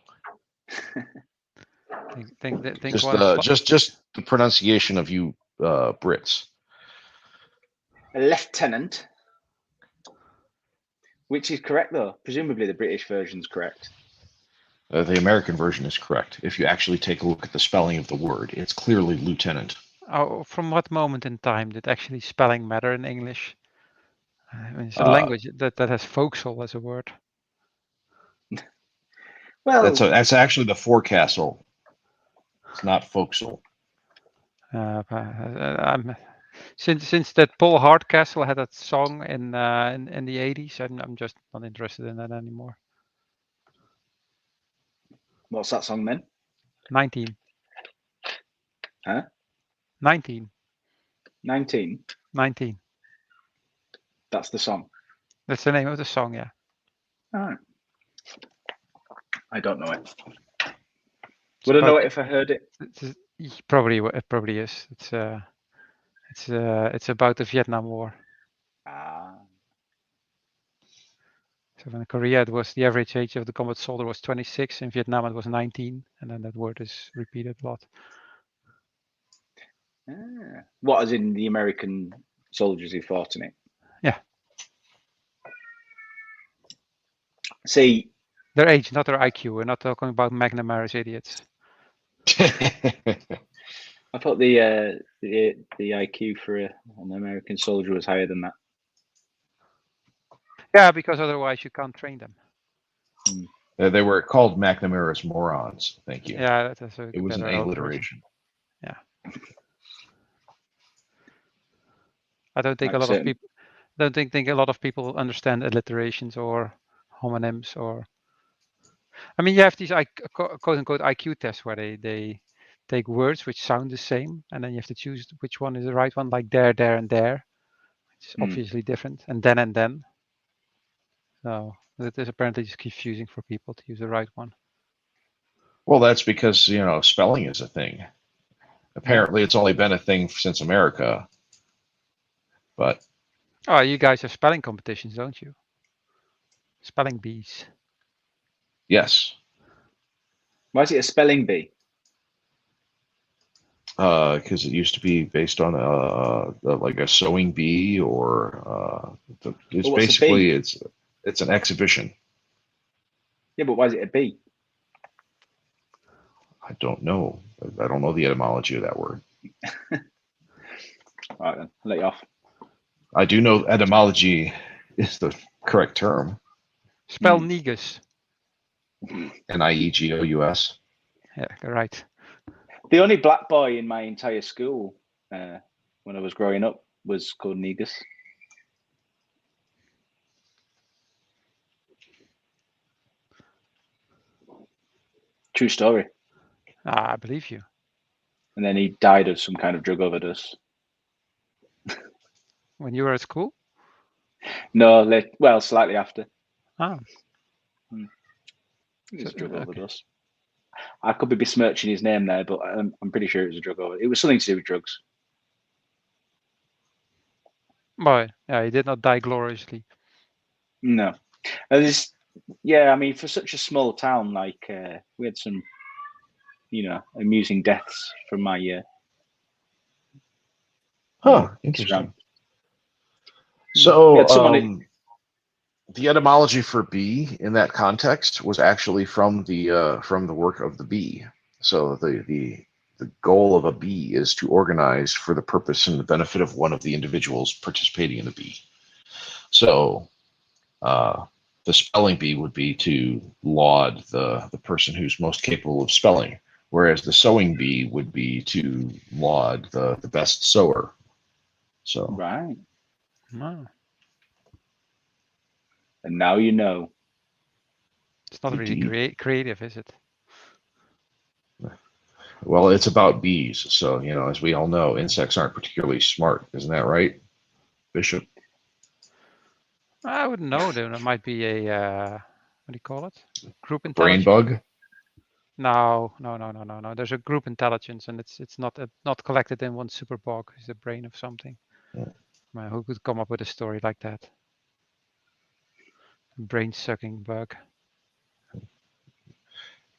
Just the pronunciation of you Brits. A lieutenant, which is correct though. Presumably the British version is correct. The American version is correct. If you actually take a look at the spelling of the word, it's clearly lieutenant. Oh, from what moment in time did actually spelling matter in English? I mean, it's a language that has forecastle as a word. Well, that's actually the forecastle. It's not forecastle. Since that Paul Hardcastle had that song in the 80s, I'm just not interested in that anymore. what's that song then? 19. Huh? 19. 19. 19. That's the song. That's the name of the song, yeah. All right. I don't know it. Would I know it if I heard it? It probably is. It's about the Vietnam War. So in Korea, it was the average age of the combat soldier was 26. In Vietnam, it was 19, and then that word is repeated a lot. What, as in the American soldiers who fought in it? Yeah. See, their age, not their IQ. We're not talking about McNamara's idiots. I thought the IQ for an American soldier was higher than that. Yeah, because otherwise you can't train them. They were called McNamara's morons. Thank you. Yeah, it was an alliteration. Yeah. I don't think a lot of people. Don't think a lot of people understand alliterations or homonyms or. I mean, you have these quote unquote IQ tests where they take words which sound the same, and then you have to choose which one is the right one, like there, and there, which is obviously different, and then. So it is apparently just confusing for people to use the right one. Well, that's because spelling is a thing. Apparently, it's only been a thing since America. But you guys have spelling competitions, don't you? Spelling bees. Yes. Why is it a spelling bee? Because it used to be based on like a sewing bee, or it's basically it's an exhibition. Yeah, but why is it a bee? I don't know. I don't know the etymology of that word. All right, then. I'll let you off. I do know etymology is the correct term. Spell negus. Niegous. Yeah, right. The only black boy in my entire school when I was growing up was called Negus. True story. I believe you. And then he died of some kind of drug overdose. When you were at school? No, slightly after. Ah. It was a drug overdose. I could be besmirching his name there, but I'm pretty sure it was a drug overdose. It was something to do with drugs. Boy, yeah, he did not die gloriously. No. I mean, for such a small town, like we had some, amusing deaths from my year. Interesting. So, the etymology for bee in that context was actually from the work of the bee. So the goal of a bee is to organize for the purpose and the benefit of one of the individuals participating in the bee. So the spelling bee would be to laud the person who's most capable of spelling, whereas the sewing bee would be to laud the best sewer. So right. Oh. And now you know. It's not really creative, is it? Well, it's about bees. So, as we all know, insects aren't particularly smart. Isn't that right, Bishop? I wouldn't know. There might be a, what do you call it? Group Brain intelligence? bug? No. There's a group intelligence, and it's not collected in one super bug. It's the brain of something. Yeah. Man, who could come up with a story like that? Brain-sucking bug.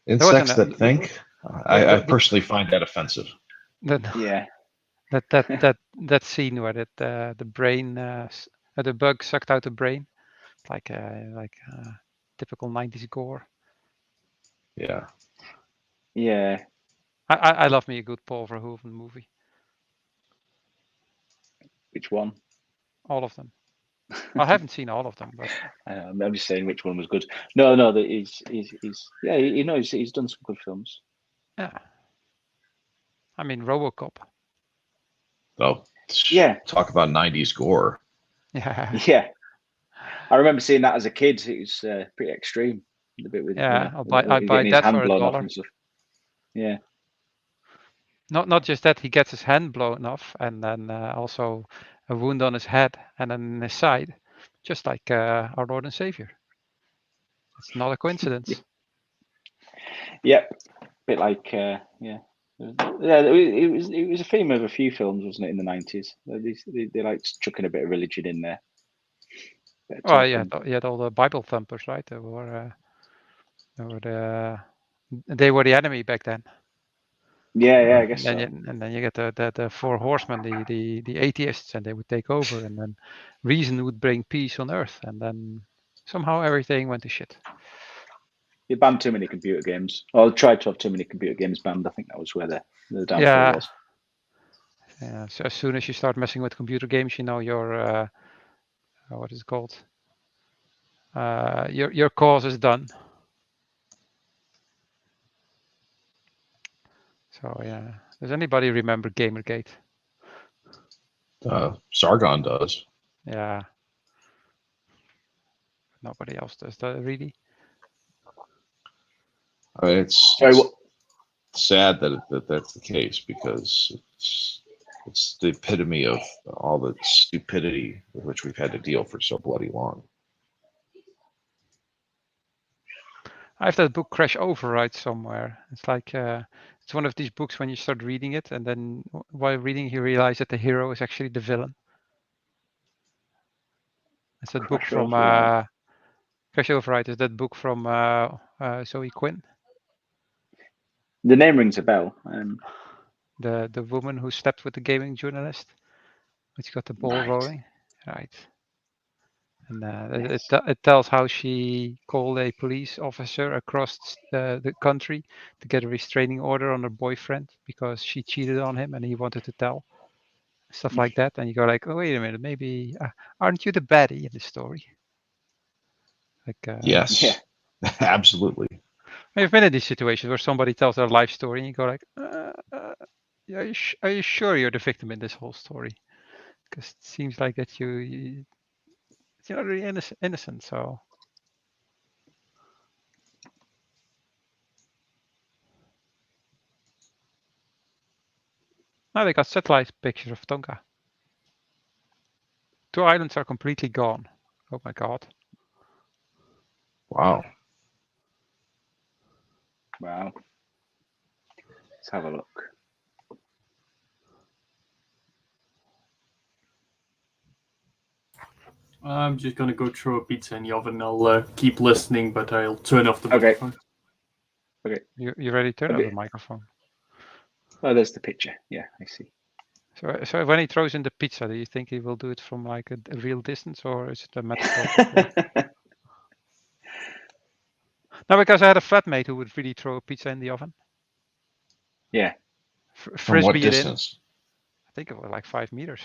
Insects that think? I personally find that offensive. Yeah. That scene where the brain, the bug sucked out the brain, like typical 90s gore. Yeah. Yeah. I love me a good Paul Verhoeven movie. Which one? All of them. I haven't seen all of them, but I'm just saying which one was good. No, that he's yeah, you know, he's done some good films. yeah. I mean, RoboCop. Oh, Yeah. Talk about 90s gore. Yeah. Yeah. I remember seeing that as a kid. It was pretty extreme. The bit with Yeah, I buy getting his that hand for blown off $1. and stuff. Yeah. Not just that, he gets his hand blown off, and then also a wound on his head and then his side, just like our Lord and Savior. It's not a coincidence. Yep. Bit like yeah. It was a theme of a few films, wasn't it, in the 90s? They liked chucking a bit of religion in there. Oh yeah, you had all the Bible thumpers, right? They were the enemy back then. Yeah, I guess so. And then you get the four horsemen, the atheists, and they would take over, and then reason would bring peace on earth, and then somehow everything went to shit. They banned too many computer games, or tried to have too many computer games banned. I think that was where the downfall was. Yeah. So as soon as you start messing with computer games, you know your what is it called? Your cause is done. So yeah, does anybody remember Gamergate? Sargon does. Yeah. Nobody else does that, really. I mean, it's sad that that's the case, because it's the epitome of all the stupidity with which we've had to deal for so bloody long. I have that book Crash Override somewhere. It's like it's one of these books when you start reading it, and then while reading, you realize that the hero is actually the villain. It's that book from Crash Override. Is that book from Zoe Quinn? The name rings a bell. The woman who slept with the gaming journalist, which got the ball rolling, right? And it tells how she called a police officer across the country to get a restraining order on her boyfriend because she cheated on him and he wanted to tell. Stuff like that. And you go like, oh, wait a minute, maybe aren't you the baddie in the story? Like yes, yeah. Absolutely. I've been in these situations where somebody tells their life story and you go like, are you sure you're the victim in this whole story? Because it seems like that you're not really innocent. So now they got satellite pictures of Tonga. 2 islands are completely gone. Oh my god. Wow. Wow. Let's have a look. I'm just gonna go throw a pizza in the oven. I'll keep listening, but I'll turn off the microphone. Okay. You ready to turn off the microphone? Oh, there's the picture. Yeah, I see. So when he throws in the pizza, do you think he will do it from like a real distance, or is it a metaphor? No, because I had a flatmate who would really throw a pizza in the oven. Yeah. From what distance? I think it was like 5 meters.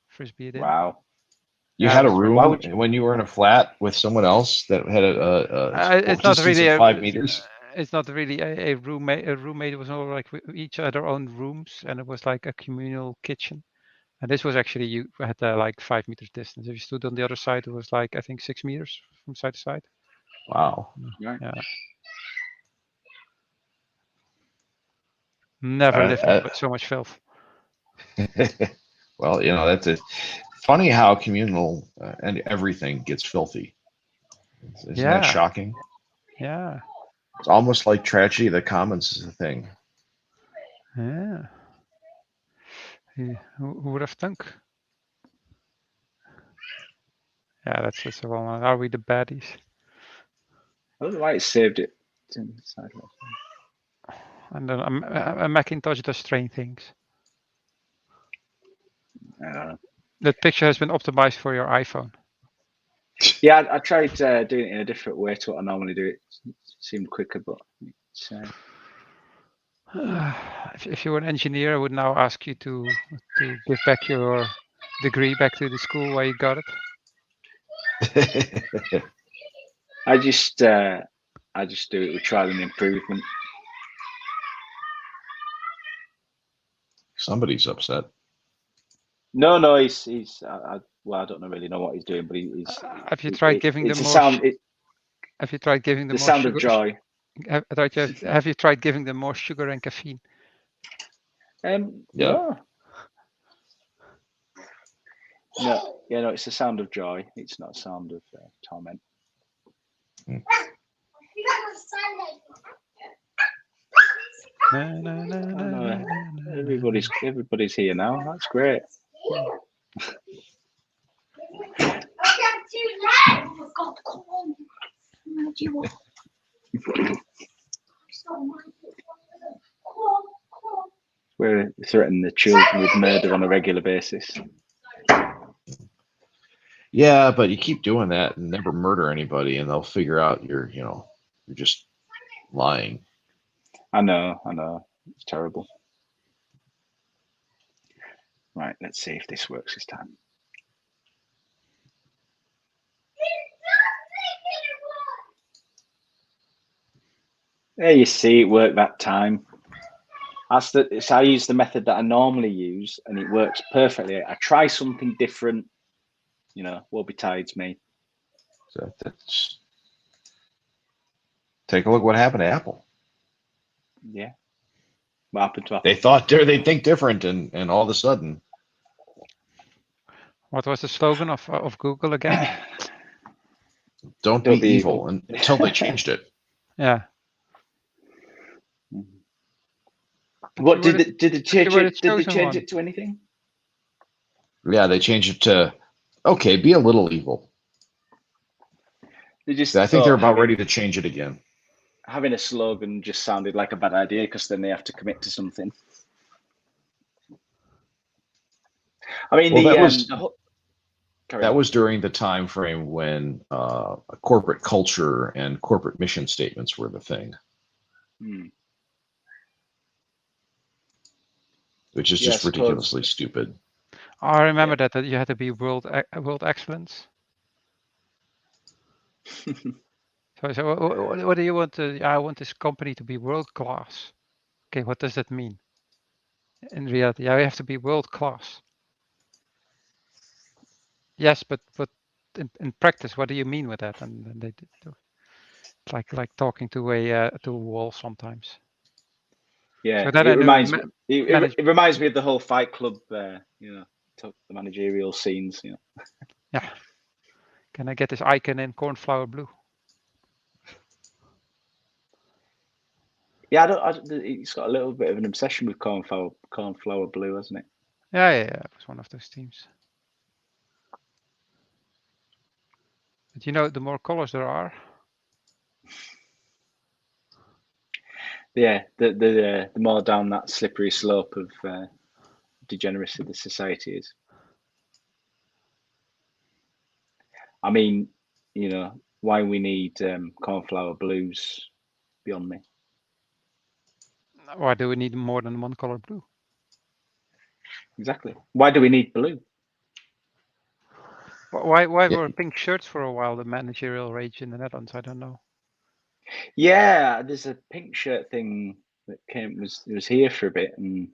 Frisbee it in. Wow. You had a room when you were in a flat with someone else that had a it's not really 5 meters. It's not really a roommate. A roommate was more like we each had our own rooms, and it was like a communal kitchen. And this was actually you had like 5 meters distance. If you stood on the other side, it was like I think 6 meters from side to side. Wow. Right. Yeah. Never lived with so much filth. Well, you know, that's it. Funny how communal and everything gets filthy. Isn't that shocking? Yeah. It's almost like tragedy of the commons is a thing. Yeah. Who would have thunk? Yeah, that's just a well. Are we the baddies? I don't know why it saved it. And then a Macintosh does strange things. I don't know. That picture has been optimized for your iPhone. Yeah, I tried doing it in a different way to what I normally do. It seemed quicker, but it's, if you were an engineer, I would now ask you to give back your degree back to the school where you got it. I just do it with trial and improvement. Somebody's upset. No, he's well, I don't really know what he's doing, but he's. Have you tried giving them it's a more? sound. Have you tried giving them The more sound sugar? of joy. Have you tried giving them more sugar and caffeine? Yeah. No. No, yeah, no, it's a sound of joy. It's not a sound of torment. Everybody's here now. That's great. We're threatening the children with murder on a regular basis. Yeah, but you keep doing that and never murder anybody, and they'll figure out you're just lying. I know. It's terrible. Right, let's see if this works this time. There you see, it worked that time. I use the method that I normally use, and it works perfectly. I try something different, woe betides me. So that's take a look what happened to Apple. Yeah. What happened to Apple? They thought they'd think different, and all of a sudden. What was the slogan of Google again? Don't be evil until they changed it. Yeah. What did they change it? Did they change it to anything? Yeah, they changed it to okay, be a little evil. I think they're about ready to change it again. Having a slogan just sounded like a bad idea because then they have to commit to something. I mean, that was during the time frame when corporate culture and corporate mission statements were the thing. Which is just ridiculously stupid. I remember that you had to be world excellence. So what do you want I want this company to be world class. Okay, what does that mean? In reality, we have to be world class. Yes, but in practice, what do you mean with that? And they do. It's like talking to a wall sometimes. Yeah, so it reminds me of the whole Fight Club, the managerial scenes. Yeah. Can I get this icon in cornflower blue? Yeah, it's got a little bit of an obsession with cornflower blue, hasn't it? Yeah. It was one of those teams. But the more colors there are. Yeah, the more down that slippery slope of degeneracy the society is. I mean, why we need cornflower blues beyond me. Why do we need more than one color blue? Exactly. Why do we need blue? Why were pink shirts for a while the managerial rage in the Netherlands? I don't know. Yeah, there's a pink shirt thing that was here for a bit, and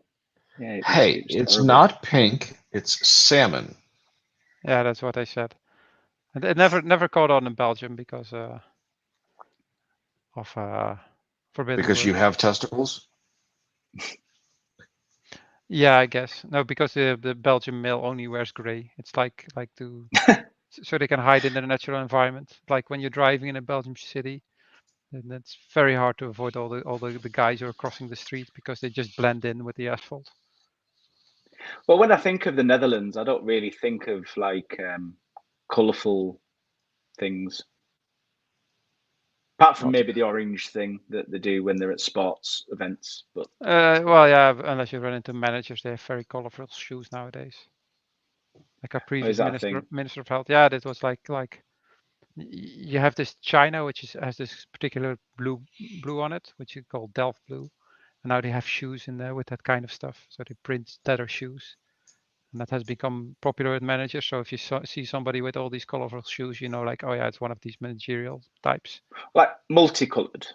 yeah. It's not pink; it's salmon. Yeah, that's what I said. And it never caught on in Belgium because of forbidden. Because you have testicles. Yeah, I guess no, because the Belgian male only wears gray. It's like to so they can hide in their natural environment. Like when you're driving in a Belgian city, then it's very hard to avoid all the guys who are crossing the street because they just blend in with the asphalt. Well, when I think of the Netherlands, I don't really think of like colourful things. Apart from maybe the orange thing that they do when they're at sports events, but well, yeah, unless you run into managers, they have very colorful shoes nowadays. Like our previous minister of health, yeah, that was like you have this China which has this particular blue on it, which you call Delft blue, and now they have shoes in there with that kind of stuff. So they print leather shoes, and that has become popular with managers. So if you see somebody with all these colorful shoes, you know, like, oh yeah, it's one of these managerial types. Like multicolored.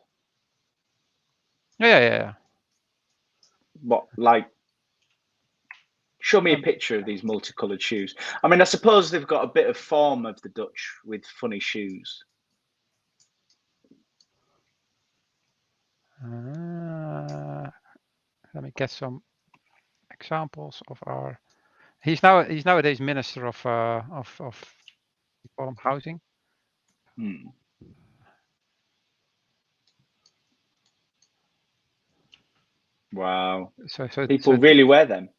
Yeah. What, like? Show me a picture of these multicolored shoes. I mean, I suppose they've got a bit of form of the Dutch with funny shoes. Let me get some examples of our. He's nowadays minister of we call him housing. Wow. So people really wear them.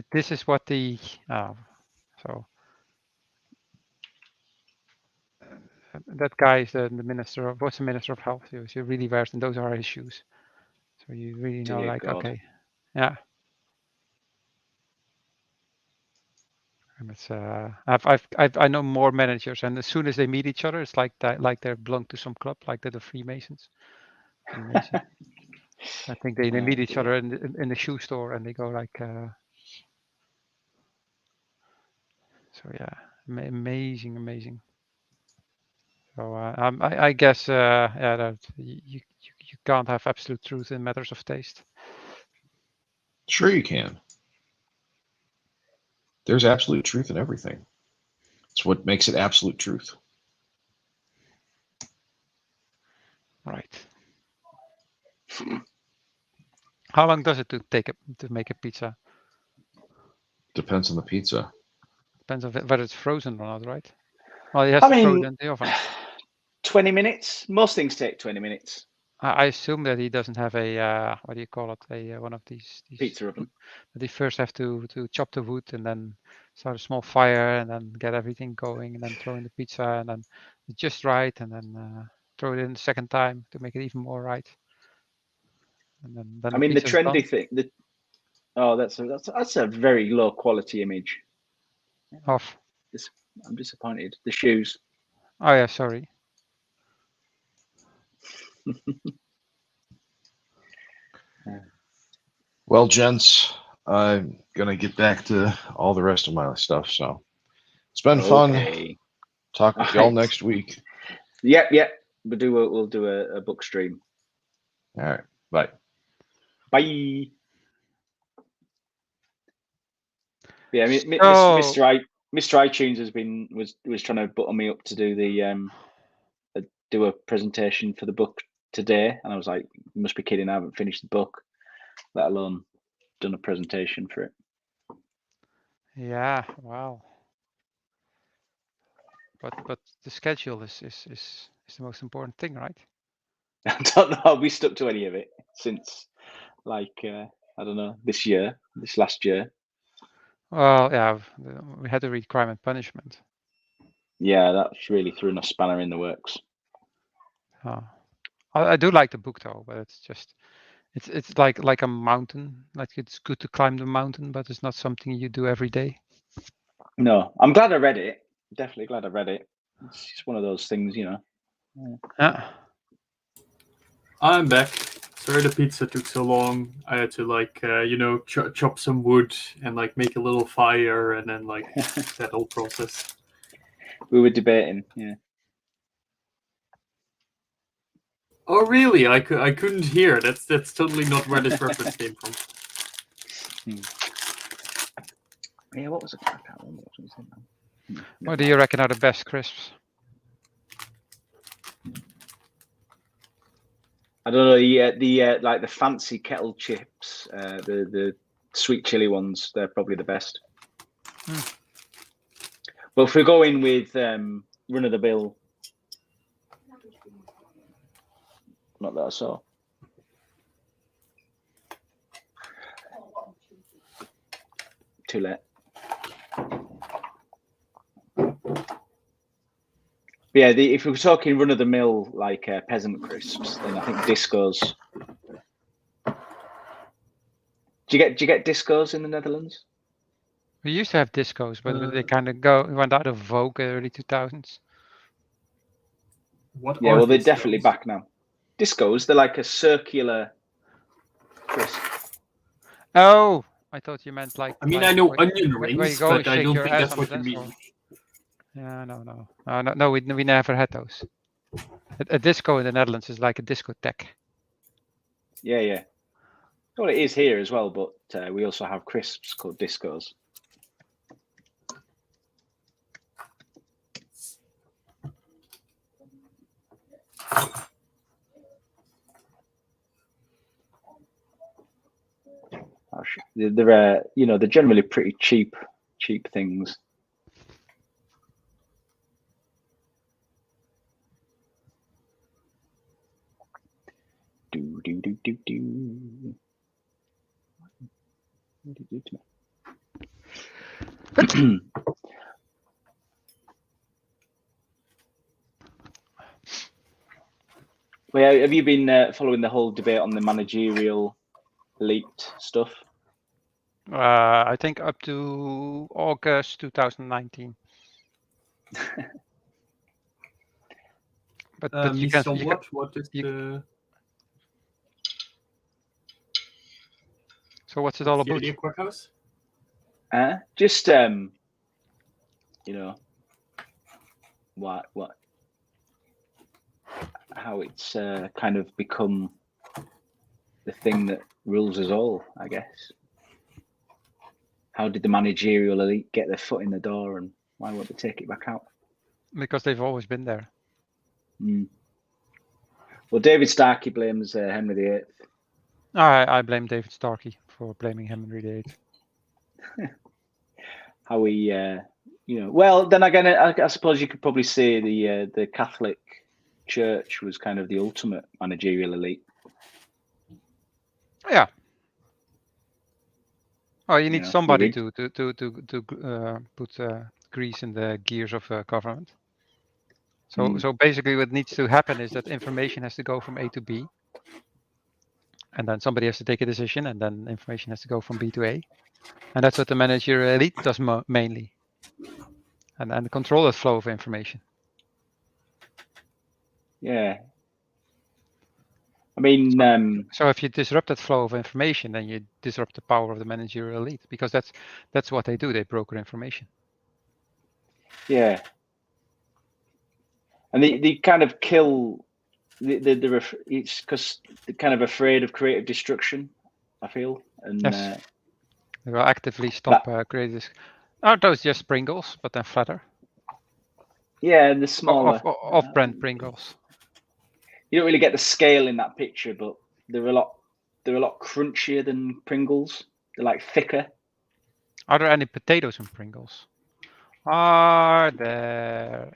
This is what the that guy is the minister of what's the minister of health. He really wears, and those are his shoes. So you really know, like, God. Okay, yeah. And it's I know more managers, and as soon as they meet each other, it's like that, like they belong to some club, like they're the Freemasons. Amazing. I think they meet each other in the shoe store, and they go like. So yeah, amazing. So I guess yeah, that you can't have absolute truth in matters of taste. Sure you can. There's absolute truth in everything. It's what makes it absolute truth. Right. How long does it to make a pizza? Depends on the pizza. Depends on whether it's frozen or not, right? Well, it has to throw it in the oven. 20 minutes. Most things take 20 minutes. I assume that he doesn't have a what do you call it? One of these pizza oven. But they first have to chop the wood and then start a small fire and then get everything going and then throw in the pizza and then just right and then throw it in the second time to make it even more right. And then I mean, the trendy thing. That's a very low quality image. Off. I'm disappointed. The shoes. Oh yeah, sorry. Well, gents, I'm gonna get back to all the rest of my stuff. So it's been fun. Talk with y'all next week. Yep. We'll do a book stream. All right. Bye. Bye. Yeah, Mr. iTunes was trying to button me up to do do a presentation for the book today, and I was like, "You must be kidding! I haven't finished the book, let alone done a presentation for it." Yeah, wow. But the schedule is the most important thing, right? I don't know. We stuck to any of it since, like, I don't know, this last year. Well, yeah, we had to read Crime and Punishment. Yeah, that's really threw a spanner in the works. Oh. I do like the book though, but it's just it's like a mountain. Like it's good to climb the mountain, but it's not something you do every day. No, I'm glad I read it. Definitely glad I read it. It's just one of those things, you know. Yeah. I'm back. Sorry the pizza took so long. I had to chop some wood and like make a little fire and then like that whole process. We were debating, yeah. Oh really? I couldn't hear. That's totally not where this reference came from. Yeah, what was it? I can't remember what was it. What do you reckon are the best crisps? I don't know. The like the fancy kettle chips, the sweet chili ones. They're probably the best. But if we're going with run of the mill, not that I saw. Too late. But yeah, if we're talking run of the mill like peasant crisps, then I think discos. Do you get discos in the Netherlands? We used to have discos, but they kind of went out of vogue early 2000s. Yeah, well, they're definitely back now. Discos, they're like a circular crisp. Oh, I thought you meant like. I mean, like I know where- onion where you rings, go but and I shake don't your think ass that's on what the you dance mean. floor. Yeah, no. We never had those. A disco in the Netherlands is like a discotheque. Yeah. Well, it is here as well, but we also have crisps called discos. They're they're generally pretty cheap things. Do. What did you do to me? Well, have you been following the whole debate on the managerial elite stuff? I think up to August 2019. But you can. What is the So what's it all about? idea, Quackhouse? Just what how it's kind of become the thing that rules us all, I guess. How did the managerial elite get their foot in the door, and why won't they take it back out? Because they've always been there. Well, David Starkey blames Henry VIII. I blame David Starkey for blaming Henry VIII. How he, well, then again, I suppose you could probably say the Catholic Church was kind of the ultimate managerial elite. Yeah. Oh, you need somebody to put grease in the gears of government. So basically, what needs to happen is that information has to go from A to B, and then somebody has to take a decision, and then information has to go from B to A, and that's what the managerial elite does mainly, and control that flow of information. Yeah. I mean, so if you disrupt that flow of information, then you disrupt the power of the managerial elite, because that's what they do. They broker information. Yeah. And they kind of kill. It's because they're kind of afraid of creative destruction, I feel. And yes. They will actively stop creative. Aren't those just Pringles, but then flatter? Yeah, and the smaller off-brand Pringles. You don't really get the scale in that picture, but they're a lot crunchier than Pringles. They're like thicker. Are there any potatoes in Pringles? Are there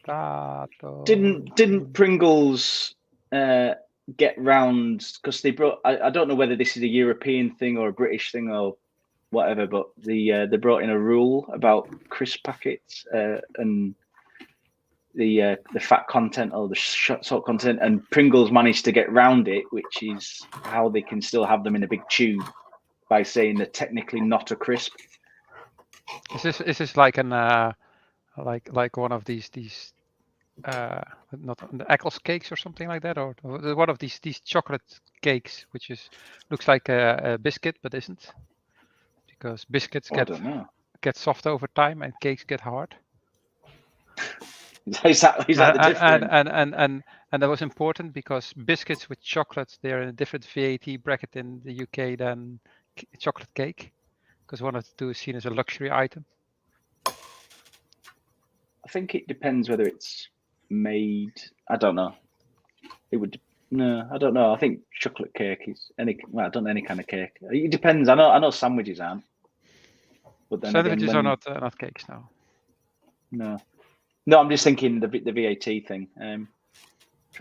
potatoes? Didn't Pringles get round because they brought? I don't know whether this is a European thing or a British thing or whatever, but they brought in a rule about crisp packets and the fat content or the salt content, and Pringles managed to get round it, which is how they can still have them in a big tube by saying they're technically not a crisp. Is this like an like one of these not the Eccles cakes or something like that, or one of these chocolate cakes, which looks like a biscuit but isn't, because biscuits get soft over time and cakes get hard. Is that the difference? And that was important because biscuits with chocolate, they're in a different VAT bracket in the UK than chocolate cake, because one of the two is seen as a luxury item. I think it depends whether it's made. I don't know. It would. No, I don't know. I think chocolate cake is any. Well, I don't know any kind of cake. It depends. I know sandwiches aren't. But then sandwiches again, are not cakes now. No, I'm just thinking the VAT thing. Trying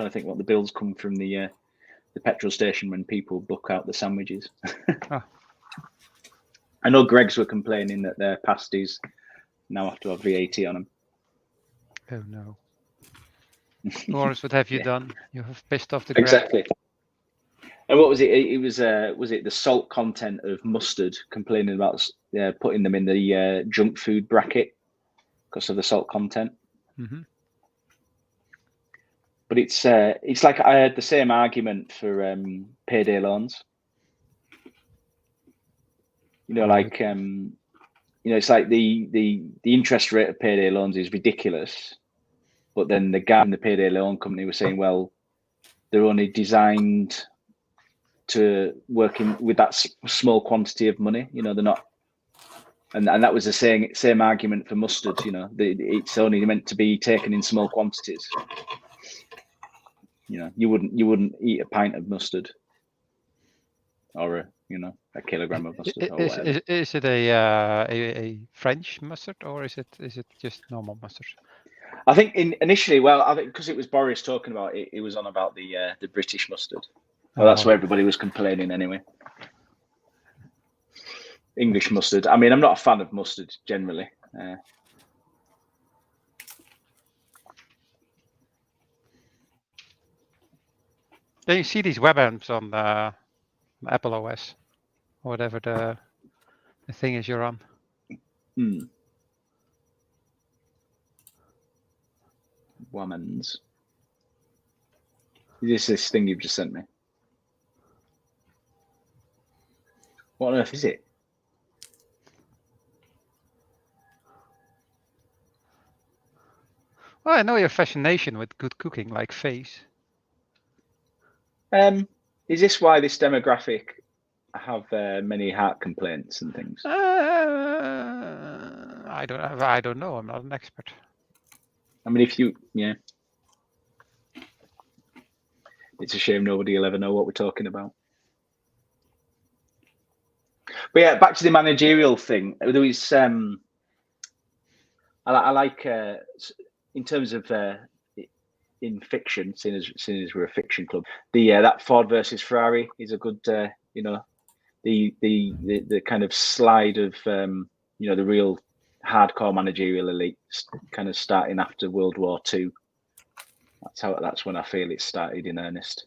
to think what the bills come from the petrol station when people book out the sandwiches. I know Greggs were complaining that their pasties now have to have VAT on them. Oh no. Lawrence, what have you done? You have pissed off the Exactly. And what was it? It was it the salt content of mustard, complaining about putting them in the junk food bracket because of the salt content. Mm-hmm. But it's like I had the same argument for payday loans. You know, like it's like the interest rate of payday loans is ridiculous, but then the guy in the payday loan company was saying, well, they're only designed to work with that small quantity of money. You know, they're not, and that was the same argument for mustard. You know, it's only meant to be taken in small quantities. You know, you wouldn't eat a pint of mustard, or a kilogram of mustard, or whatever. Is it a French mustard, or is it just normal mustard? I think initially, well, I think because it was Boris talking about it, it was on about the British mustard. Well, that's where everybody was complaining anyway. English mustard. I mean, I'm not a fan of mustard generally. Yeah, you see these web apps on Apple OS, or whatever the thing is you're on. Womans. Is this thing you've just sent me? What on earth is it? Well, I know your fascination with good cooking, like face. Is this why this demographic have many heart complaints and things? I don't know. I'm not an expert. I mean, it's a shame nobody will ever know what we're talking about. But yeah, back to the managerial thing. There was I like in terms of in fiction, seeing as we're a fiction club, that Ford versus Ferrari is a good the kind of slide of the real hardcore managerial elite kind of starting after World War II. That's when I feel it started in earnest.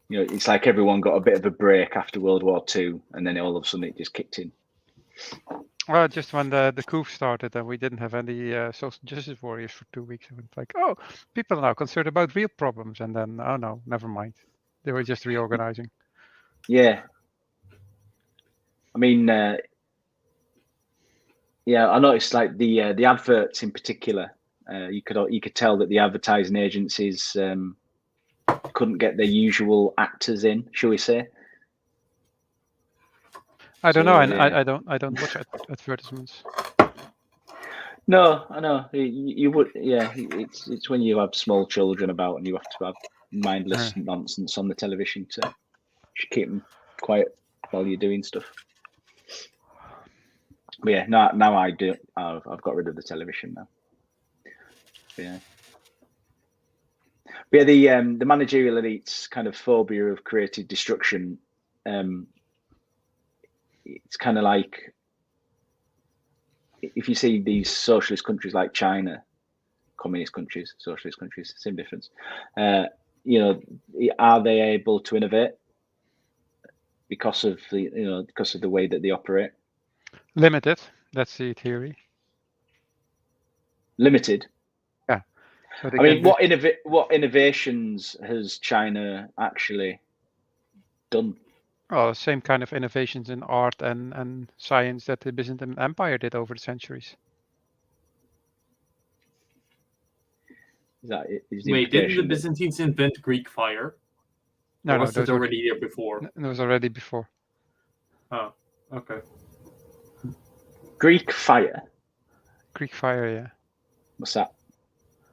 You know, it's like everyone got a bit of a break after World War II, and then all of a sudden it just kicked in. Well, just when the coup started and we didn't have any social justice warriors for 2 weeks, it was like, oh, people are now concerned about real problems, and then, oh no, never mind. They were just reorganizing. Yeah. I mean, yeah, I noticed like the adverts in particular. You could tell that the advertising agencies couldn't get their usual actors in, shall we say? I don't know. I don't watch advertisements. No, I know you would. Yeah, it's when you have small children about and you have to have mindless nonsense on the television to keep them quiet while you're doing stuff. But yeah, now I do. I've got rid of the television now. Yeah. But yeah, the managerial elite's kind of phobia of creative destruction. It's kind of like if you see these socialist countries like China, communist countries, socialist countries, same difference. Are they able to innovate because of the way that they operate? Limited. That's the theory. Limited. Yeah. So I mean, what innovations has China actually done? Oh, same kind of innovations in art and science that the Byzantine Empire did over the centuries. Wait, didn't the Byzantines invent Greek fire? No, was it already here before? It was already before. Oh, okay. Greek fire? Greek fire, yeah. What's that?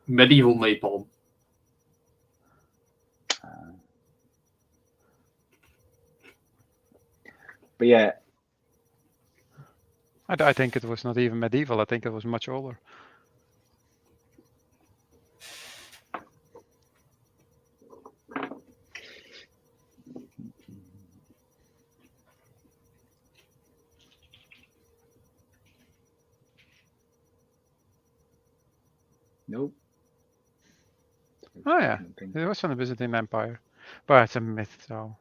Medieval napalm. But yeah. I think it was not even medieval. I think it was much older. Nope. Oh yeah, it was from the Byzantine Empire, but it's a myth, so.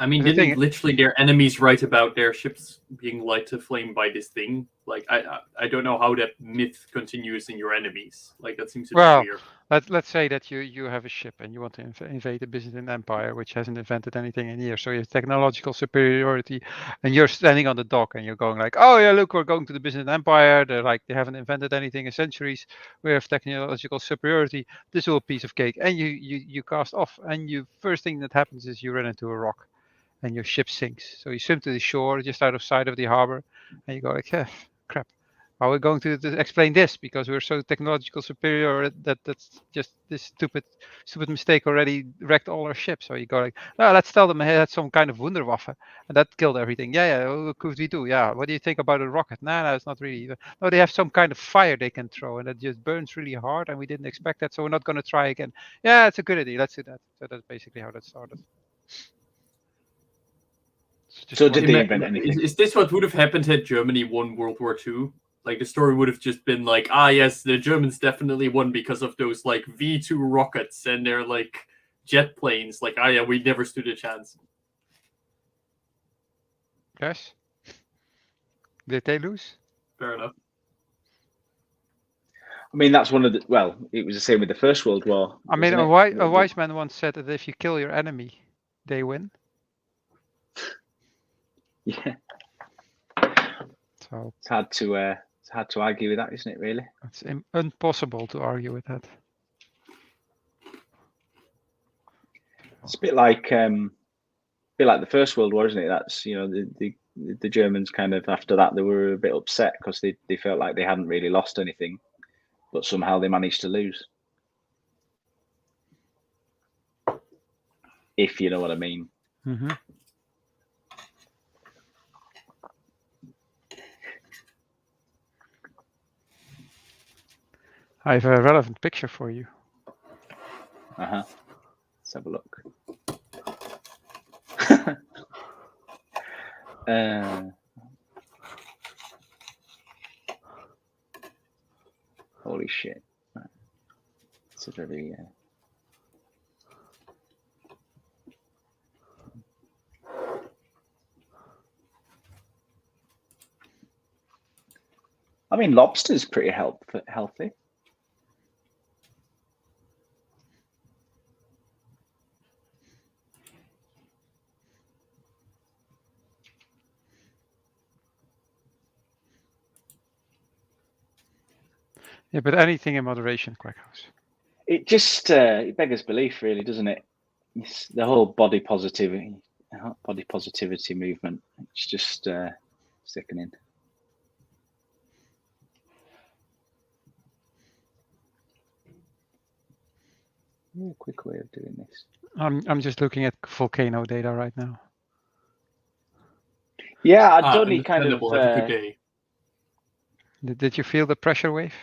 I mean, The thing- didn't literally their enemies write about their ships being light to flame by this thing? Like, I don't know how that myth continues in your enemies. Like, that seems a bit Well, weird. let's say that you have a ship and you want to invade a Byzantine Empire, which hasn't invented anything in years. So you have technological superiority, and you're standing on the dock and you're going like, oh yeah, look, we're going to the Byzantine Empire. They're like, they haven't invented anything in centuries. We have technological superiority. This is all a piece of cake. And you cast off, and you first thing that happens is you run into a rock, and your ship sinks. So you swim to the shore just out of sight of the harbor, and you go like, crap. Are we going to explain this because we're so technological superior that's just this stupid mistake already wrecked all our ships? So you go like, no, let's tell them they had some kind of Wunderwaffe and that killed everything. Yeah, what could we do? Yeah, what do you think about a rocket? No, it's not really. No, they have some kind of fire they can throw and it just burns really hard and we didn't expect that, so we're not going to try again. Yeah, it's a good idea. Let's do that. So that's basically how that started. So did they invent anything? Is this what would have happened had Germany won World War II? Like, the story would have just been like, yes, the Germans definitely won because of those, like, V2 rockets and their, like, jet planes. Like, yeah, we never stood a chance. Yes. Did they lose? Fair enough. I mean, that's one of the. Well, it was the same with the First World War. I mean, a wise man once said that if you kill your enemy, they win. Yeah. So it's hard to argue with that, isn't it? Really, it's impossible to argue with that. It's a bit like the First World War, isn't it? That's, you know, the Germans kind of, after that, they were a bit upset because they felt like they hadn't really lost anything, but somehow they managed to lose. If you know what I mean. Mm-hmm. I have a relevant picture for you. Let's have a look. Holy shit. It's a very... I mean, lobster's pretty healthy. Yeah, but anything in moderation, Quackhouse. It just it beggars belief, really, doesn't it? It's the whole body positivity movement. It's just sickening. A quick way of doing this. I'm just looking at volcano data right now. Yeah, I'd done it kind of. Have a good day. Did you feel the pressure wave?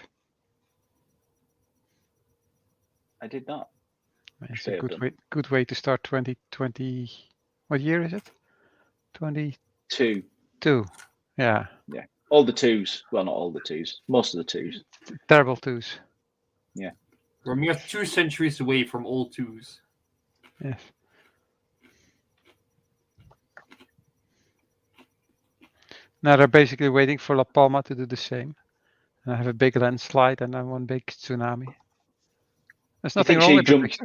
I did not. It's a good way to start 2020. What year is it? 22. Yeah. Yeah. All the twos. Well, not all the twos. Most of the twos. Terrible twos. Yeah. We're mere 2 centuries away from all twos. Yes. Now they're basically waiting for La Palma to do the same. And I have a big landslide and then one big tsunami. There's nothing wrong with the picture.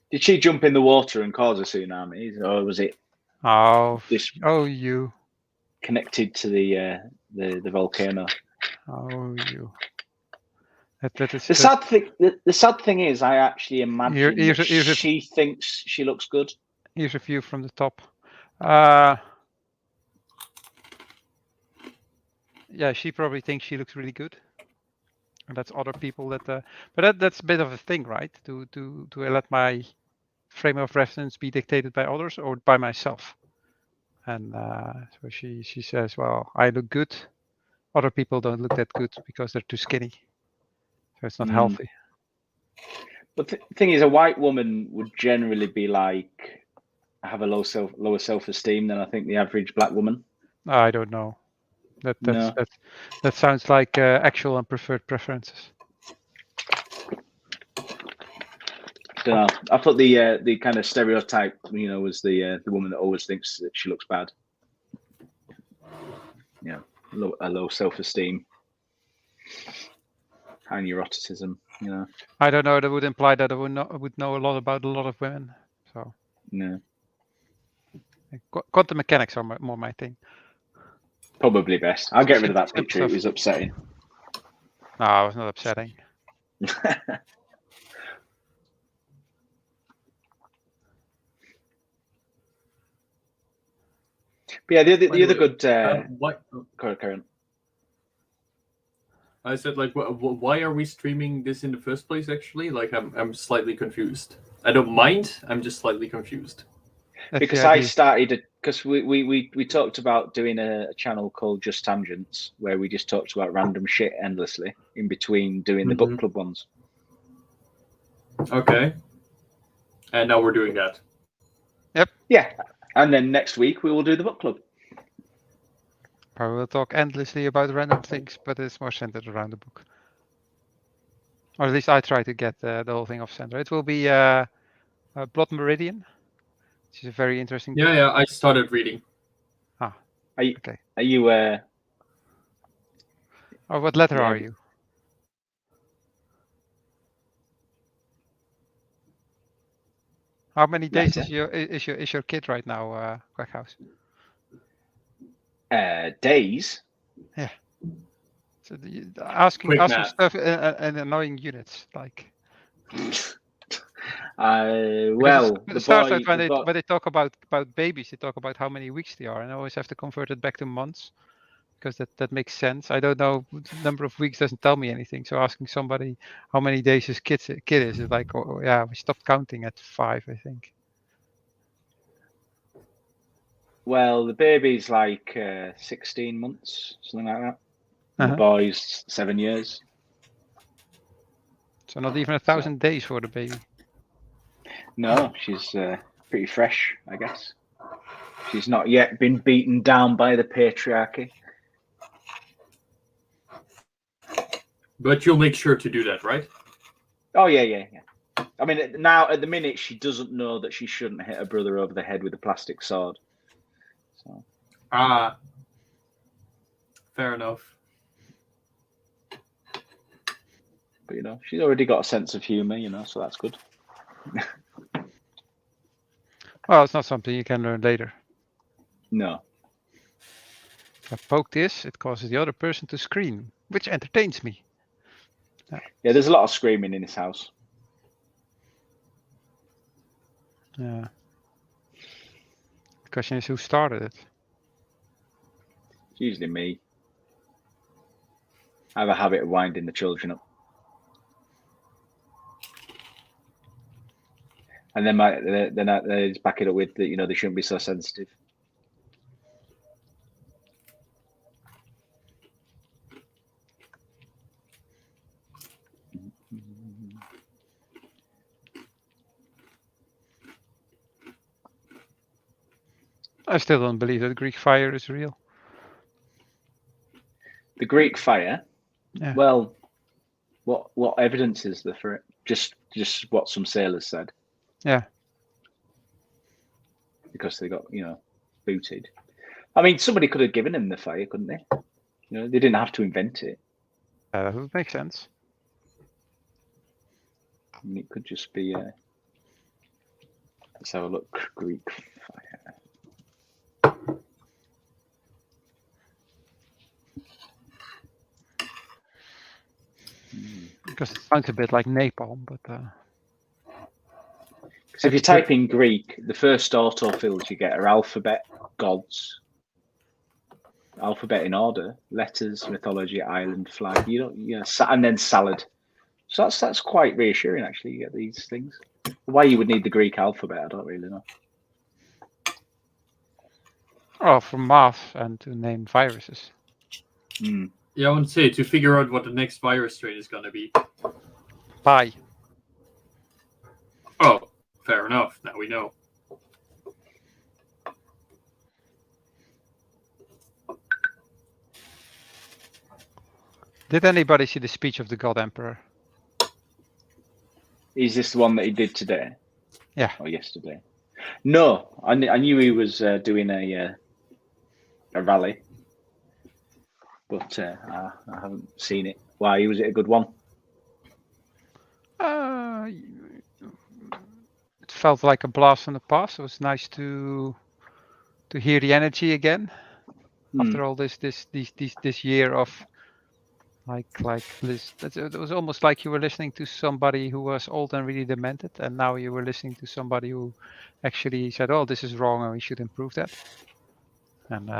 Did she jump in the water and cause a tsunami, or was it? You connected to the volcano? Oh, you. That is the sad thing is, I actually imagine she thinks she looks good. Here's a view from the top. Yeah, she probably thinks she looks really good. And that's other people that, but that's a bit of a thing, right? To let my frame of reference be dictated by others or by myself. And so she says, well, I look good. Other people don't look that good because they're too skinny. So it's not healthy. But the thing is, a white woman would generally be like, have a lower self-esteem than I think the average black woman. I don't know. That sounds like actual and preferred preferences. don't know. I thought the kind of stereotype, was the woman that always thinks that she looks bad. Yeah, a low self-esteem, high neuroticism. I don't know. That would imply that I would know a lot about a lot of women. So No, quantum mechanics are more my thing. probably best. I'll get rid of that Simple picture. It stuff. was upsetting. No, it was not upsetting. But yeah, the other good. What? Current. I said, like, why are we streaming this in the first place? Actually, like, I'm slightly confused. I don't mind. I'm just slightly confused. Because I started because we talked about doing a channel called Just Tangents where we just talked about random shit endlessly in between doing the book club ones. Okay. And now we're doing that. Yep. Yeah, and then next week we will do the book club. Probably will talk endlessly about random things, but it's more centered around the book. Or at least I try to get the whole thing off center. It will be Blood Meridian, which is a very interesting book. Yeah, I started reading. Okay. Are you? Oh, what letter are you? How many days is your kid right now, Quackhouse? Days. Yeah. So asking math. stuff in annoying units like. Well, it starts out when they talk about babies, they talk about how many weeks they are, and I always have to convert it back to months because that makes sense. I don't know, the number of weeks doesn't tell me anything. So asking somebody how many days his kid is like, oh yeah, we stopped counting at 5, I think. Well, the baby's like 16 months, something like that. And the boy's 7 years. So not even 1,000 days for the baby. No, she's pretty fresh, I guess. She's not yet been beaten down by the patriarchy. But you'll make sure to do that, right? Oh, yeah. I mean, now, at the minute, she doesn't know that she shouldn't hit her brother over the head with a plastic sword. So. Fair enough. But, she's already got a sense of humor, so that's good. Well, it's not something you can learn later. No. If I poke this, it causes the other person to scream, which entertains me. Yeah, there's a lot of screaming in this house. Yeah. The question is who started it? It's usually me. I have a habit of winding the children up. And then they just back it up with that, they shouldn't be so sensitive. I still don't believe that Greek fire is real. The Greek fire? Yeah. Well, what evidence is there for it? Just what some sailors said. Yeah. Because they got, booted. I mean, somebody could have given them the fire, couldn't they? They didn't have to invent it. That would make sense. I mean, it could just be. Let's have a look. Greek fire. Because it sounds a bit like napalm, but. So if you type in Greek, the first autofills you get are alphabet, gods, alphabet in order, letters, mythology, island, flag. And then salad. So that's quite reassuring, actually. You get these things. Why you would need the Greek alphabet, I don't really know. Oh, for math and to name viruses. Mm. Yeah, I want to say to figure out what the next virus strain is going to be. Pi. Oh, fair enough. Now we know. Did anybody see the speech of the God Emperor? Is this the one that he did today? Yeah. Or yesterday? No, I knew he was doing a rally, but I haven't seen it. Why? Was it a good one? It felt like a blast from the past. It was nice to hear the energy again after all this year of like this. It was almost like you were listening to somebody who was old and really demented, and now you were listening to somebody who actually said, "Oh, this is wrong, and we should improve that." And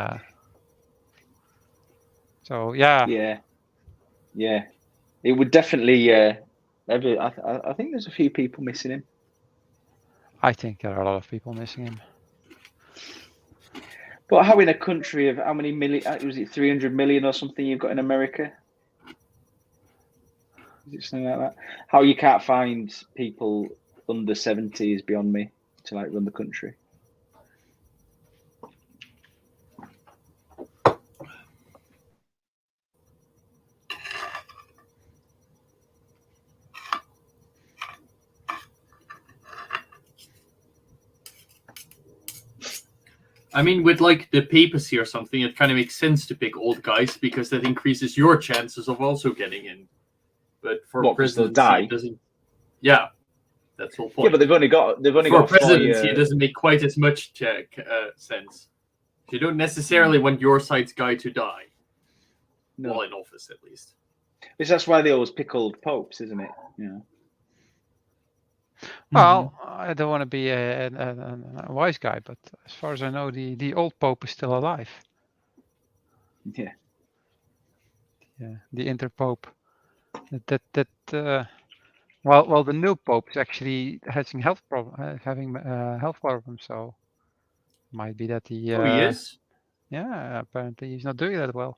so yeah, it would definitely. I think there's a few people missing him. I think there are a lot of people missing him. But how in a country of how many million? Was it 300 million or something you've got in America? Is it something like that? How you can't find people under 70 is beyond me to like run the country. I mean, with like the papacy or something, it kind of makes sense to pick old guys because that increases your chances of also getting in. But for presidency, it doesn't. Yeah, that's the whole point. Yeah, but they've only got for presidency. It doesn't make quite as much sense. You don't necessarily want your side's guy to die. No. While in office, at least. That's why they always pick old popes, isn't it? Yeah. Well, I don't want to be a wise guy, but as far as I know, the old pope is still alive. Yeah. Yeah, the interpope. Well, the new pope is actually having health problems, so might be that he. Oh, he is. Yeah, apparently he's not doing that well.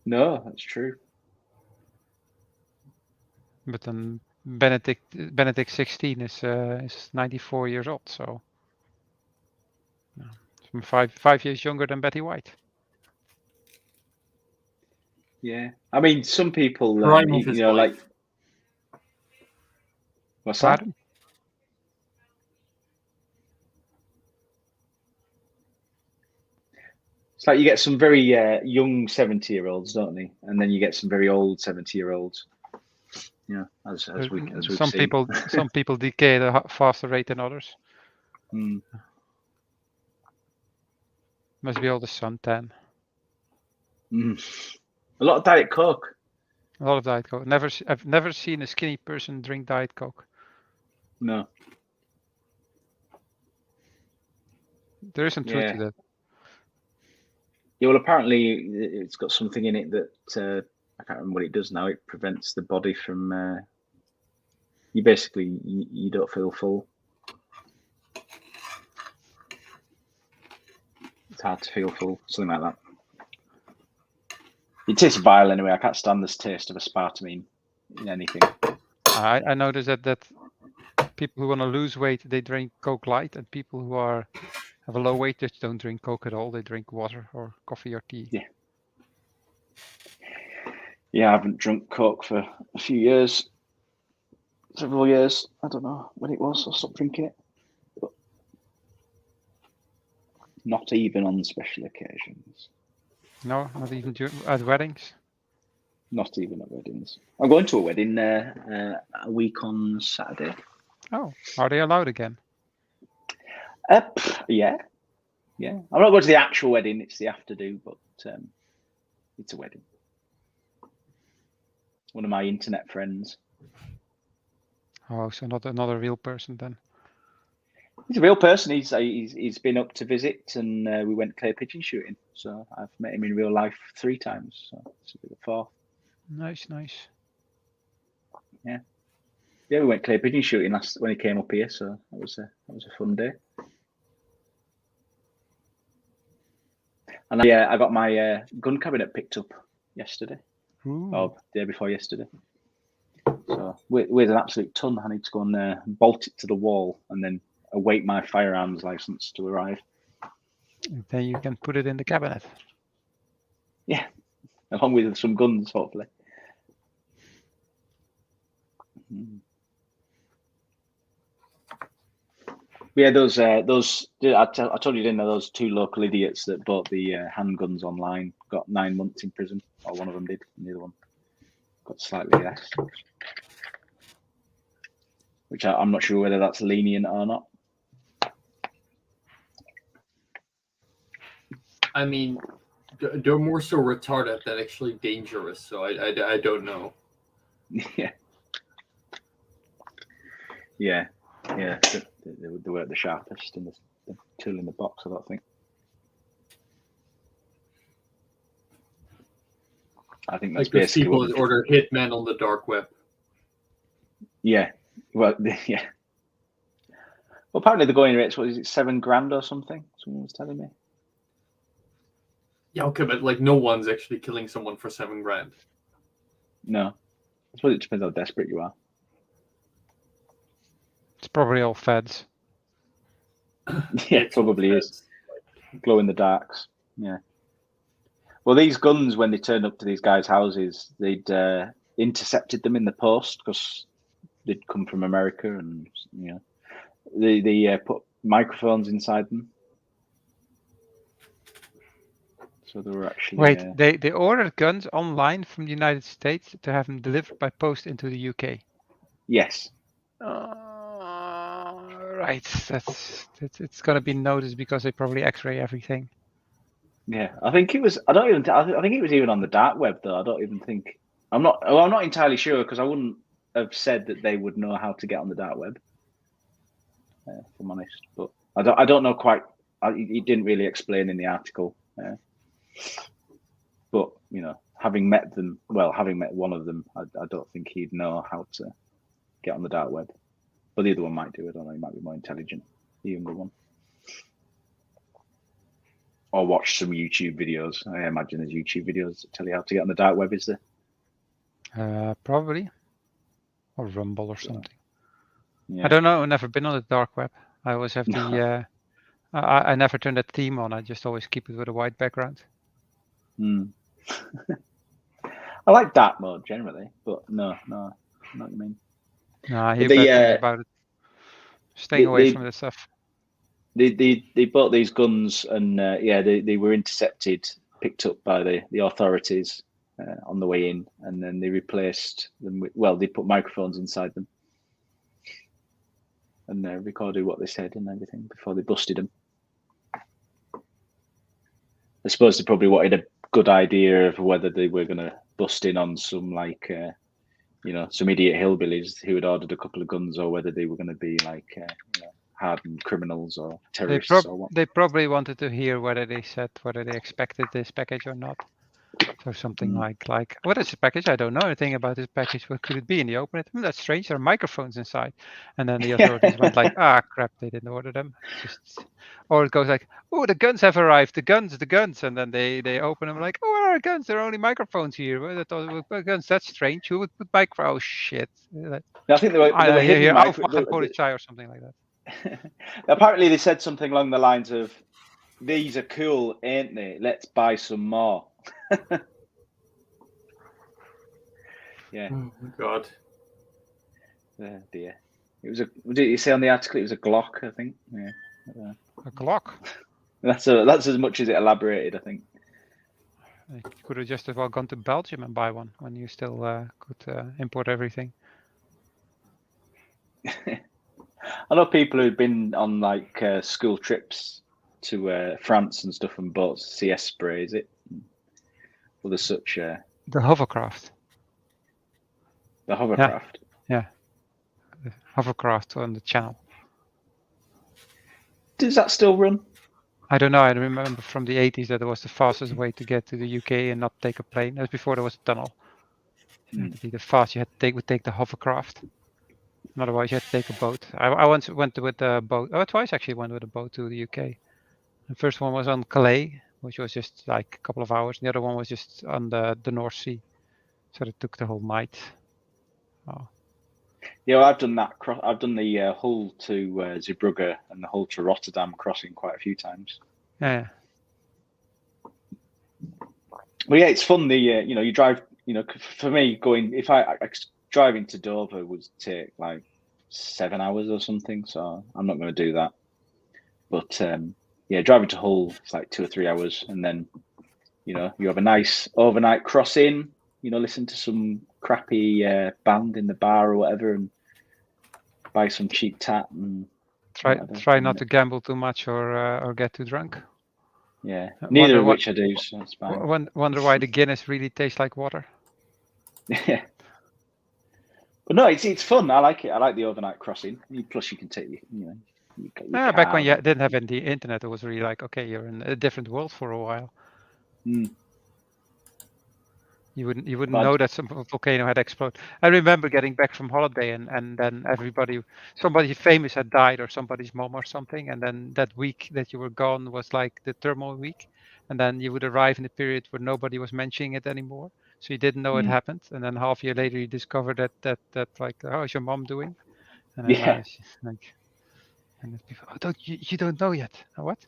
No, that's true. But then Benedict XVI is 94 years old, so I'm 5 years younger than Betty White. Yeah, I mean, some people, like what's that? Pardon? It's like you get some very young 70-year-olds, don't they? And then you get some very old 70-year-olds. Yeah, as we've some seen. some people decay at a faster rate than others. Must be all the suntan. A lot of Diet Coke. A lot of Diet Coke. I've never seen a skinny person drink Diet Coke. No. There is some truth to that. Yeah, well, apparently it's got something in it that I can't remember what it does now. It prevents the body from. You basically you don't feel full. It's hard to feel full, something like that. It tastes vile anyway. I can't stand this taste of aspartame in anything. I noticed that people who want to lose weight, they drink Coke Light, and people who have a low weight just don't drink Coke at all. They drink water or coffee or tea. Yeah. Yeah, I haven't drunk Coke for a few years, several years. I don't know when it was. I stopped drinking it. But not even on special occasions. No, not even at weddings. Not even at weddings. I'm going to a wedding a week on Saturday. Oh, are they allowed again? Yeah. I'm not going to the actual wedding. It's the after-do, but it's a wedding. One of my internet friends. Oh, so not another real person then? He's a real person. He's been up to visit, and we went clay pigeon shooting. So I've met him in real life 3 times. So it's a bit of 4. Nice. Yeah, we went clay pigeon shooting when he came up here. So that was a fun day. And I got my gun cabinet picked up yesterday. Ooh. Or the day before yesterday. So with an absolute ton, I need to go and bolt it to the wall and then await my firearms license to arrive. And then you can put it in the cabinet. Yeah, along with some guns, hopefully. Yeah, those. I told you, didn't I? Those two local idiots that bought the handguns online got 9 months in prison, or one of them did, and the other one got slightly less. Which I'm not sure whether that's lenient or not. I mean, they're more so retarded than actually dangerous, so I don't know. Yeah. Yeah. They weren't the sharpest and the tool in the box, I don't think. I think that's like those basically people what that order hitmen on the dark web. Yeah. Well, yeah. Well, apparently the going rate's, what is it, $7,000 or something? Someone was telling me. Yeah, okay, but like no one's actually killing someone for $7,000. No. I suppose it depends how desperate you are. It's probably all feds. Yeah, it probably is. Glow in the darks. Yeah. Well, these guns, when they turned up to these guys' houses, they'd intercepted them in the post because they'd come from America, and they put microphones inside them. So they were actually. Wait, they ordered guns online from the United States to have them delivered by post into the UK. Yes. Right. It's gonna be noticed because they probably X-ray everything. Yeah, I think it was. I think it was even on the dark web though. I don't even think. I'm not entirely sure because I wouldn't have said that they would know how to get on the dark web. If I'm honest, but I don't know quite. He didn't really explain in the article. But having met one of them, I don't think he'd know how to get on the dark web. But the other one might do. I don't know. He might be more intelligent. The younger one. Or watch some YouTube videos. I imagine there's YouTube videos that tell you how to get on the dark web, is there? Probably. Or Rumble or something. Yeah. I don't know. I've never been on the dark web. I always have the. I never turn that theme on. I just always keep it with a white background. I like dark mode generally, but no, I know what you mean. No, I hear bad things about it. Staying away from this stuff. They bought these guns and they were intercepted, picked up by the authorities on the way in, and then they replaced them with, they put microphones inside them and recorded what they said and everything before they busted them. I suppose they probably wanted a good idea of whether they were going to bust in on some some idiot hillbillies who had ordered a couple of guns, or whether they were going to be hardened criminals or terrorists or what. They probably wanted to hear whether they expected this package or not. So something like, what is the package? I don't know anything about this package. What could it be? And you open it. That's strange. There are microphones inside. And then the authorities went like, crap, they didn't order them. Or it goes like, oh, the guns have arrived. The guns. And then they open them like, oh, where are guns? There are only microphones here. Well, I thought, well, guns. That's strange. Who would put micro? Oh shit. I think they were hidden Polizei or something like that. Apparently, they said something along the lines of, "These are cool, ain't they? Let's buy some more." Yeah. Oh my god. Oh dear. It was what did you say on the article? It was a Glock, I think. Yeah. A Glock. That's as much as it elaborated, I think. You could have just as well gone to Belgium and buy one when you still could import everything. I know people who've been on school trips to France and stuff and bought CS spray. Is it? Well, there's such the hovercraft. The hovercraft. Yeah. The hovercraft on the channel. Does that still run? I don't know. I remember from the 80s that it was the fastest way to get to the UK and not take a plane. That was before there was a tunnel. To be the fast you had to take the hovercraft. Otherwise, you had to take a boat. I once went with a boat. Twice actually went with a boat to the UK. The first one was on Calais, which was just like a couple of hours. The other one was just on the North Sea. So it took the whole night. Oh. Yeah, well, I've done that. I've done the Hull to Zeebrugge and the Hull to Rotterdam crossing quite a few times. Yeah. Well, yeah, it's fun. You drive. For me, if I driving to Dover would take like 7 hours or something. So I'm not going to do that. But yeah, driving to Hull, it's like 2 or 3 hours, and then you have a nice overnight crossing. Listen to some crappy band in the bar or whatever, and buy some cheap tat and try not to gamble too much or get too drunk. Yeah, neither of which I do, so it's fine. Wonder why the Guinness really tastes like water. Yeah, but no, it's fun. I like it. I like the overnight crossing. Plus, you can take your car. Back when you didn't have any internet, it was really like, okay, you're in a different world for a while. Mm. You wouldn't know that some volcano had exploded. I remember getting back from holiday and then somebody famous had died, or somebody's mom or something, and then that week that you were gone was like the turmoil week, and then you would arrive in a period where nobody was mentioning it anymore, so you didn't know it happened, and then half a year later you discovered that like, how's your mom doing? And then like, and people, you don't know yet? What?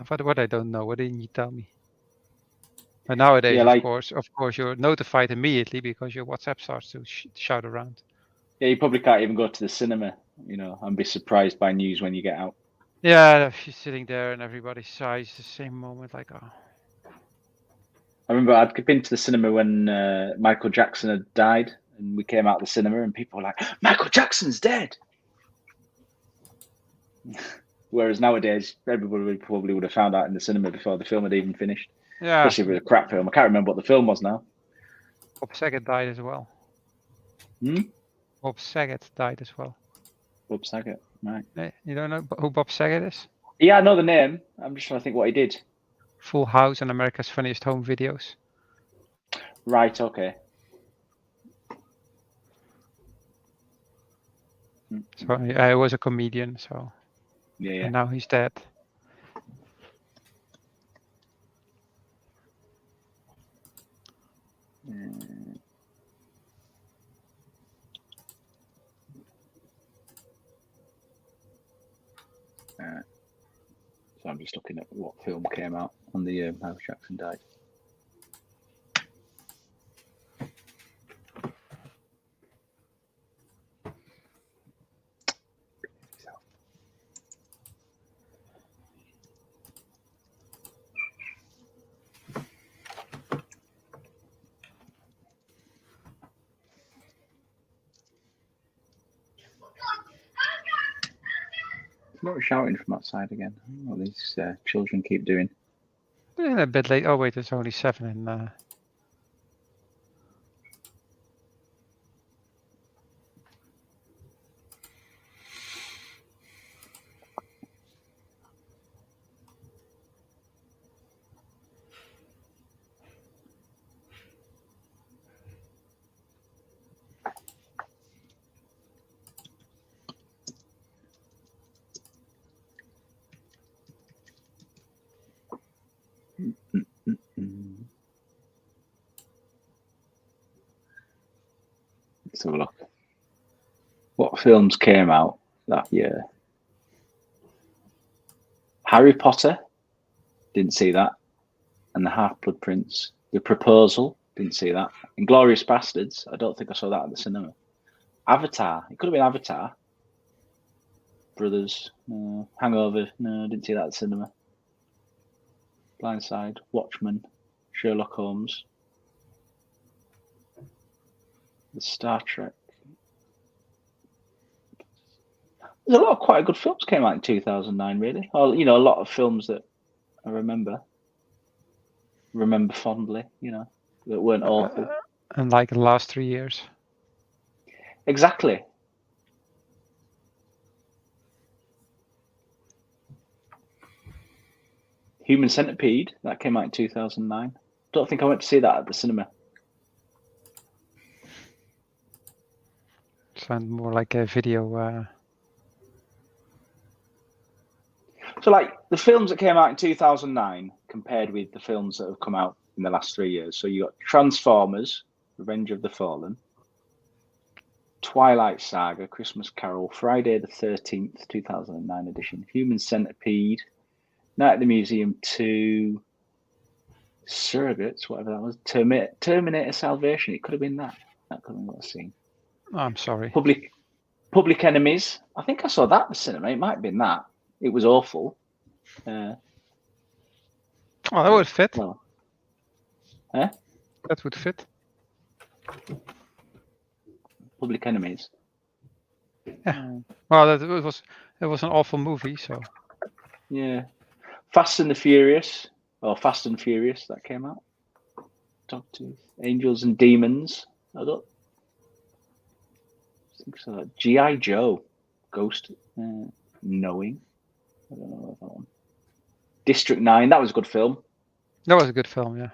What I don't know? What didn't you tell me? But nowadays, of course, you're notified immediately because your WhatsApp starts to shout around. Yeah, you probably can't even go to the cinema, and be surprised by news when you get out. Yeah, she's sitting there and everybody sighs the same moment, like, oh. I remember I'd been to the cinema when Michael Jackson had died, and we came out of the cinema and people were like, Michael Jackson's dead. Whereas nowadays, everybody probably would have found out in the cinema before the film had even finished. Yeah. Especially if it was a crap film. I can't remember what the film was now. Bob Saget died as well. Bob Saget died as well. Bob Saget, right. You don't know who Bob Saget is? Yeah, I know the name. I'm just trying to think what he did. Full House and America's Funniest Home Videos. Right, okay. So I was a comedian, so yeah. And now he's dead. So I'm just looking at what film came out on the year Michael Jackson died. A lot of shouting from outside again. What these children keep doing. A bit late. Oh wait, it's only 7 and. Let's have a look. What films came out that year? Harry Potter, didn't see that. And the Half-Blood Prince. The Proposal, didn't see that. Inglourious Bastards, I don't think I saw that at the cinema. Avatar, it could have been Avatar. Brothers, no. Hangover, no, didn't see that at the cinema. Blindside, Watchmen, Sherlock Holmes. The Star Trek. There's a lot of quite good films came out in 2009, really. Or, a lot of films that I remember fondly, that weren't awful. And like the last 3 years. Exactly. Human Centipede, that came out in 2009. Don't think I went to see that at the cinema. Sound more like a video. So, like, the films that came out in 2009 compared with the films that have come out in the last 3 years. So you got Transformers, Revenge of the Fallen, Twilight Saga, Christmas Carol, Friday the 13th, 2009 edition, Human Centipede, Night at the Museum 2, Surrogates, whatever that was, Terminator Salvation. It could have been that. That could have been what I've seen. Oh, I'm sorry. Public Enemies. I think I saw that in the cinema. It might have been that. It was awful. Oh, that would fit. Well, That would fit. Public Enemies. Yeah. Well, it was an awful movie. So Yeah. Fast and Furious that came out. Dogtooth, Angels and Demons. I think so. G.I. Joe, Ghost, Knowing. I don't know that one. District 9, that was a good film. that was a good film. Yeah.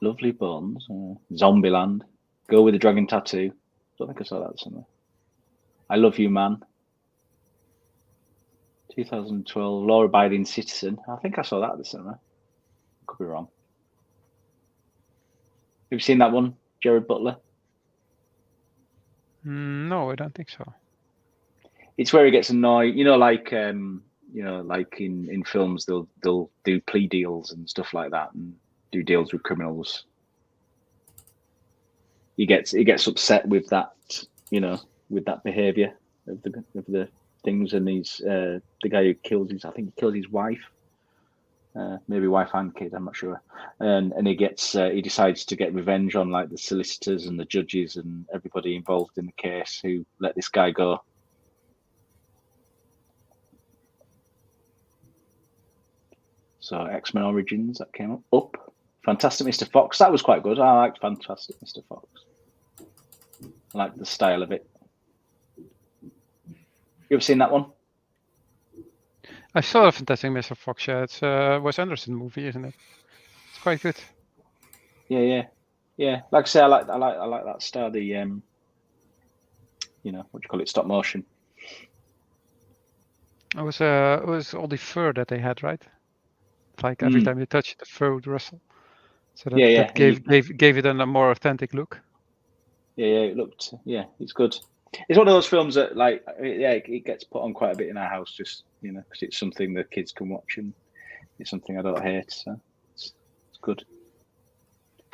Lovely Bones, Zombieland, Girl with the Dragon Tattoo. Don't think I saw that somewhere. I Love You, Man. 2012, Law Abiding Citizen. I think I saw that at the cinema. Could be wrong. Have you seen that one, Gerard Butler? No, I don't think so. It's where he gets annoyed. Like in films, they'll do plea deals and stuff like that, and do deals with criminals. He gets upset with that, with that behaviour of the things, and he's the guy who kills his wife, maybe wife and kid, I'm not sure, and he decides to get revenge on like the solicitors and the judges and everybody involved in the case who let this guy go. So X-Men Origins, that came up. Fantastic Mr. Fox, that was quite good. I liked Fantastic Mr. Fox. I like the style of it. You ever seen that one? I saw a Fantastic Mr. Fox. Yeah, it's a Wes Anderson movie, isn't it? It's quite good. Yeah. Like I say, I like that style. The what do you call it? Stop motion. It was all the fur that they had, right? Like every time you touch the fur would rustle. So that gave it a more authentic look. Yeah, it looked. Yeah, it's good. It's one of those films that, like, it gets put on quite a bit in our house, just because it's something the kids can watch, and it's something I don't hate. So it's good.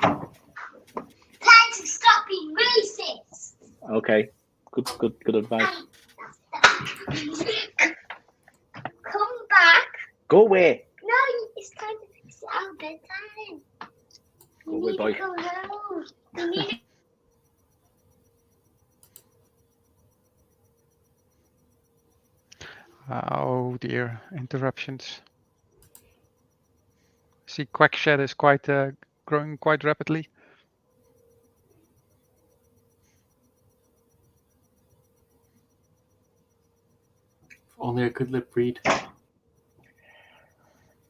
Time to stop being racist. Okay, good advice. Come back. Go away. No, it's time to fix our bedtime. Go away, boy. Go home. We need to Oh dear, interruptions. See, Quackshed is quite growing quite rapidly. Only I could lip read.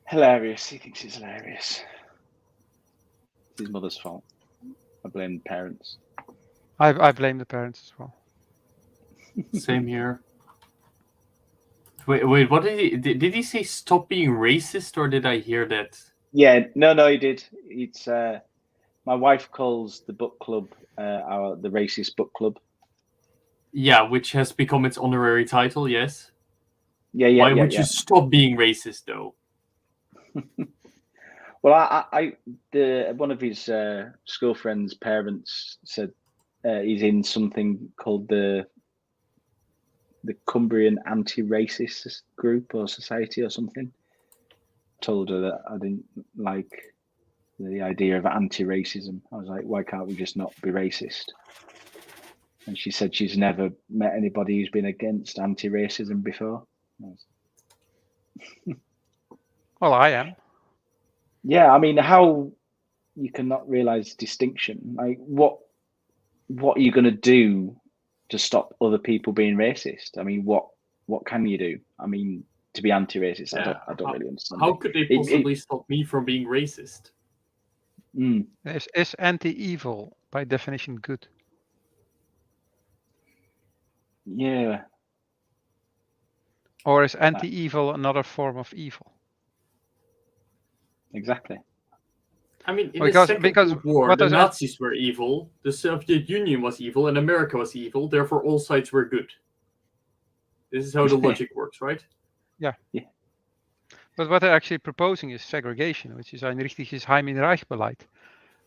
Hilarious. He thinks it's hilarious. It's his mother's fault. I blame the parents. I blame the parents as well. Same here. Wait, what did he say? Stop being racist, or did I hear that? Yeah, no, he did. It's my wife calls the book club the racist book club. Yeah, which has become its honorary title. Yes. Yeah. Why would you stop being racist, though? Well, one of his school friends' parents said he's in something called the Cumbrian Anti-Racist Group or Society or something. Told her that I didn't like the idea of anti-racism. I was like, why can't we just not be racist? And she said she's never met anybody who's been against anti-racism before. Well, I am. Yeah, I mean, how you cannot realize distinction? Like, what are you going to do to stop other people being racist? I mean, what can you do? I mean, to be anti-racist, Yeah. I don't really understand. How could they possibly stop me from being racist? Is anti-evil by definition good? Yeah. Or is anti-evil another form of evil? Exactly. I mean, in Because- the Second because World War, what the does Nazis were evil, the Soviet Union was evil, and America was evil. Therefore, all sides were good. This is how the logic works, right? But what they're actually proposing is segregation, which is ein richtiges Heim in Reichbeleid,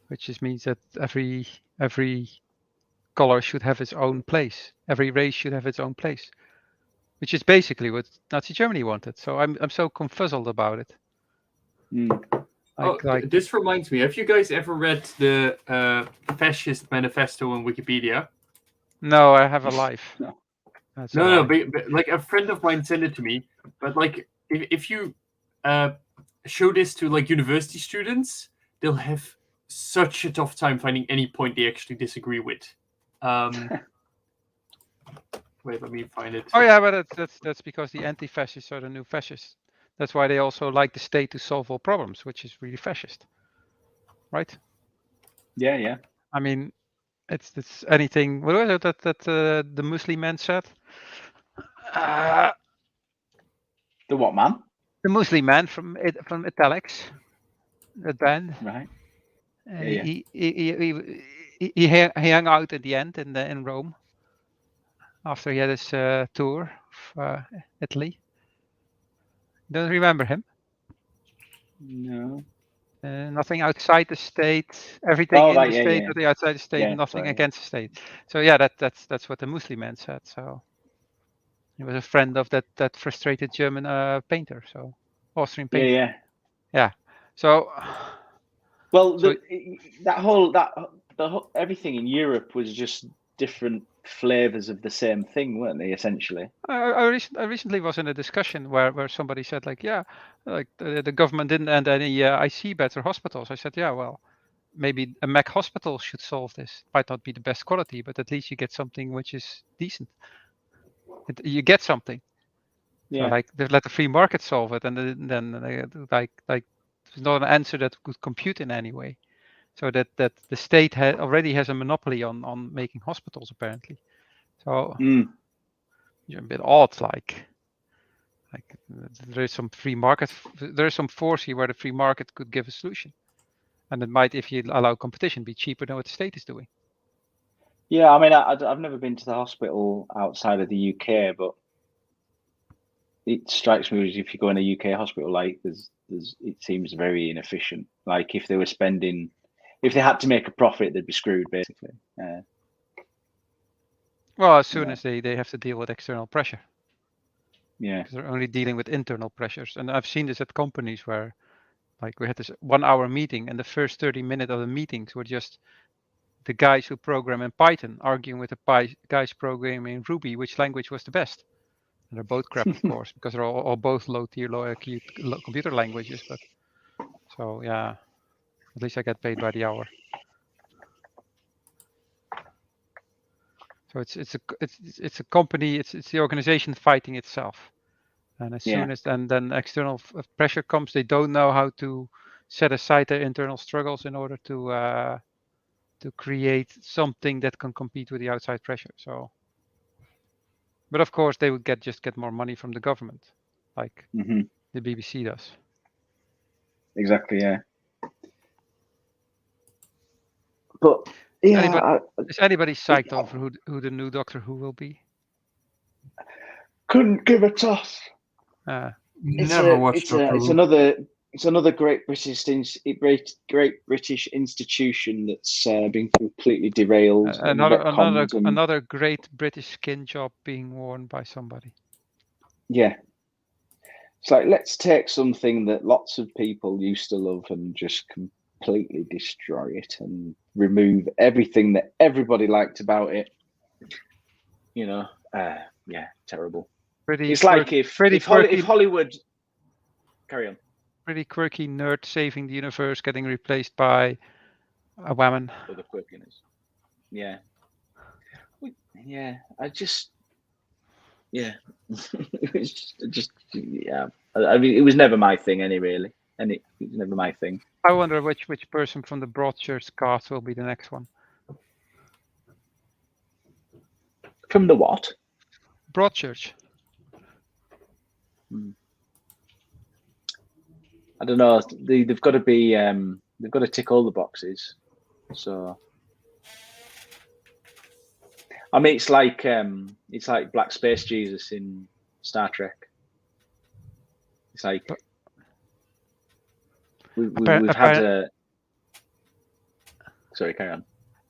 which just means that every color should have its own place. Every race should have its own place, which is basically what Nazi Germany wanted. So I'm so confuzzled about it. This reminds me. Have you guys ever read the fascist manifesto on Wikipedia? No, I have a life. No. No, but like a friend of mine sent it to me. But like, if you show this to like university students, they'll have such a tough time finding any point they actually disagree with. Wait, let me find it. Oh yeah, but that's because the anti-fascists are the new fascists. That's why they also like the state to solve all problems, which is really fascist, right? Yeah. I mean, it's anything. What was it that the Muslim man said? The what man? The Muslim man from Italics, that band. Right. He hung out at the end in Rome after he had his tour of Italy. Don't remember him? No. Nothing outside the state. Everything in the state, nothing outside the state. Nothing against the state. So yeah, that's what the Muslim man said. So he was a friend of that frustrated German painter. So Austrian painter. Yeah. So. Well, everything in Europe was just different flavors of the same thing, weren't they? Essentially. I recently was in a discussion where somebody said like, yeah, like the government didn't end any IC beds or hospitals. I said, yeah, well, maybe a Mac hospital should solve this. Might not be the best quality, but at least you get something which is decent. You get something. Yeah. So like let the free market solve it, and then like there's not an answer that could compute in any way. So that the state already has a monopoly on making hospitals apparently. So you're a bit odd, like there is some free market. There is some force here where the free market could give a solution, and it might, if you allow competition, be cheaper than what the state is doing. Yeah, I mean, I've never been to the hospital outside of the UK, but it strikes me as if you go in a UK hospital, like it seems very inefficient. Like if they had to make a profit, they'd be screwed basically. Well, as soon as they have to deal with external pressure. Yeah. Because they're only dealing with internal pressures. And I've seen this at companies where like we had this 1 hour meeting and the first 30 minutes of the meetings were just the guys who program in Python arguing with the guys programming in Ruby, which language was the best. And they're both crap, of course, because they're all both low-tier, computer languages. But so yeah, at least I get paid by the hour. So it's a company, it's the organization fighting itself. And as soon as then external pressure comes, they don't know how to set aside their internal struggles in order to create something that can compete with the outside pressure. So, but of course they would get more money from the government, like the BBC does. Exactly. Yeah. But yeah, is anybody psyched over who the new Doctor Who will be? Couldn't give a toss. Never watched Doctor Who. It's another great British institution that's been completely derailed. Another great British skin job being worn by somebody. Yeah. It's like, let's take something that lots of people used to love and just completely destroy it and remove everything that everybody liked about it. You know, terrible. It's like if Hollywood... Carry on. Pretty quirky nerd saving the universe getting replaced by a woman. For the quirkiness. Yeah. Yeah, it was just I mean, it was never my thing, really. And it was never my thing. I wonder which person from the Broadchurch cast will be the next one. From the what? Broadchurch. I don't know. They've got to be. They've got to tick all the boxes. So, I mean, it's like Black Space Jesus in Star Trek. It's like we've had a. Sorry, carry on.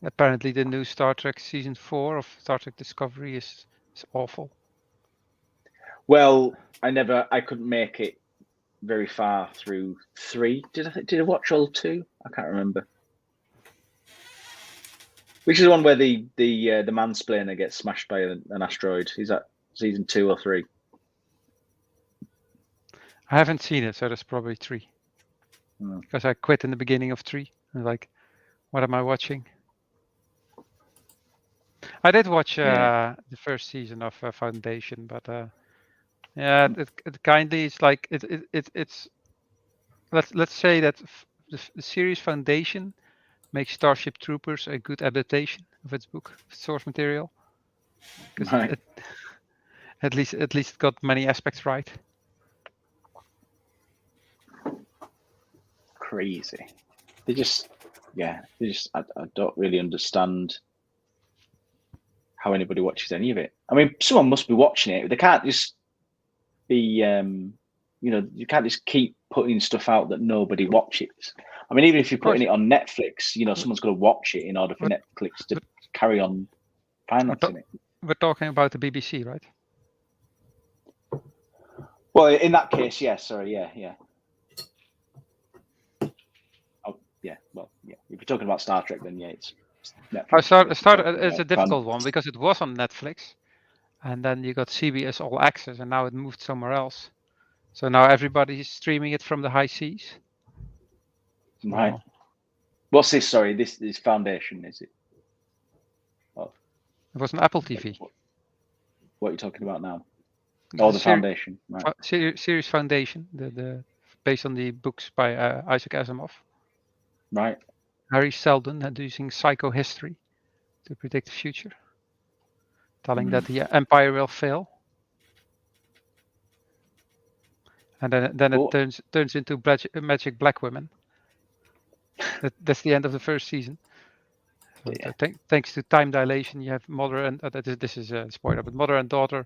Apparently, the new Star Trek season 4 of Star Trek Discovery is awful. Well, I couldn't make it very far through 3. Did I watch all 2? I can't remember. Which is the one where the mansplainer gets smashed by an asteroid? Is that season 2 or 3? I haven't seen it, so that's probably 3. Because I quit in the beginning of 3. And like, what am I watching? I did watch the first season of Foundation, but yeah, it kindly is like it's let's say that the series Foundation makes Starship Troopers a good adaptation of its book source material, because Right. at least it got many aspects right. Crazy. They just I don't really understand how anybody watches any of it. I mean, someone must be watching it. They can't just be you can't just keep putting stuff out that nobody watches. I mean, even if you're putting it on Netflix, someone's got to watch it in order for Netflix to carry on financing it. We're talking about the BBC, right? Well, in that case, yeah. Sorry, yeah. Oh, yeah. Well, yeah. If you're talking about Star Trek, then yeah, it's Netflix. It's a difficult one because it was on Netflix, and then you got CBS All Access, and now it moved somewhere else. So now everybody's streaming it from the high seas. Right. What's this? Sorry, this Foundation, is it? Oh. It was on Apple TV. What are you talking about now? Oh, the Foundation. Right. Series Foundation, the based on the books by Isaac Asimov. Right. Harry Seldon had using psychohistory to predict the future, telling that the Empire will fail. And then it turns into magic black women. That's the end of the first season. Yeah. Thanks to time dilation, you have mother and this is a spoiler, but mother and daughter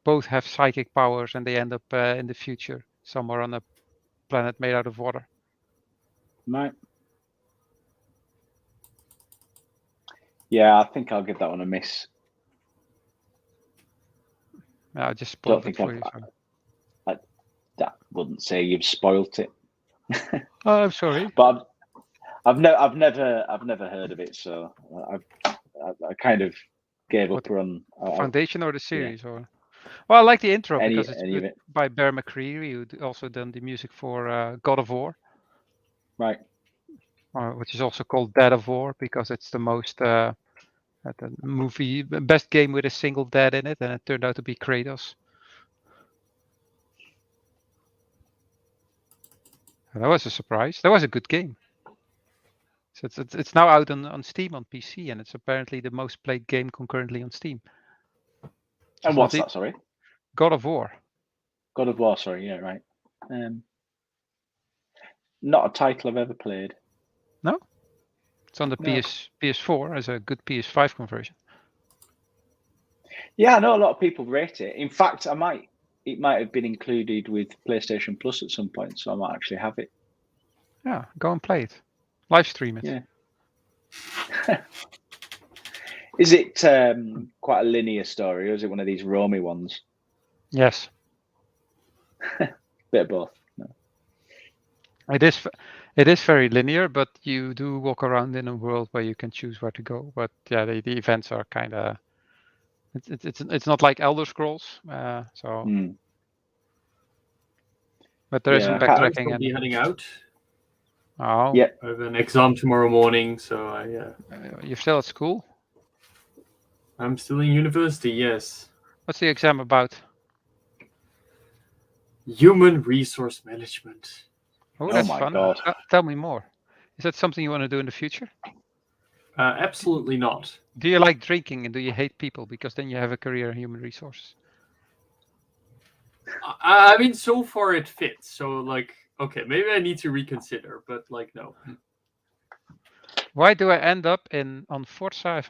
both have psychic powers, and they end up in the future somewhere on a planet made out of water. Right. Yeah, I think I'll give that one a miss. I just spoiled it for you. I wouldn't say you've spoilt it. Oh, I'm sorry. But I've never heard of it, so I kind of gave up on Foundation or the series, or well, I like the intro because it's by Bear McCreary, who also done the music for God of War, right? Which is also called Dead of War because it's the most the movie best game with a single dead in it, and it turned out to be Kratos. And that was a surprise. That was a good game. So it's now out on Steam on PC, and it's apparently the most played game concurrently on Steam. And what's that? Sorry, God of War. God of War. Sorry, yeah, right. Not a title I've ever played. No, it's on the PS4 as a good PS5 conversion. Yeah, I know a lot of people rate it. In fact, it might have been included with PlayStation Plus at some point, so I might actually have it. Yeah, go and play it. Live stream it. Yeah. Is it quite a linear story, or is it one of these Romy ones? Yes. Bit of both. No. It is very linear, but you do walk around in a world where you can choose where to go. But yeah, the events are kind of. It's not like Elder Scrolls, so. But there is some backtracking. I'll be heading out. Oh. Yeah. I have an exam tomorrow morning, so You're still at school? I'm still in university, yes. What's the exam about? Human resource management. Oh, that's fun. God. Tell me more. Is that something you want to do in the future? Absolutely not. Do you like drinking and do you hate people? Because then you have a career in human resources. I mean, so far it fits. So, like, okay, maybe I need to reconsider, but, like, no. Why do I end up on Forza if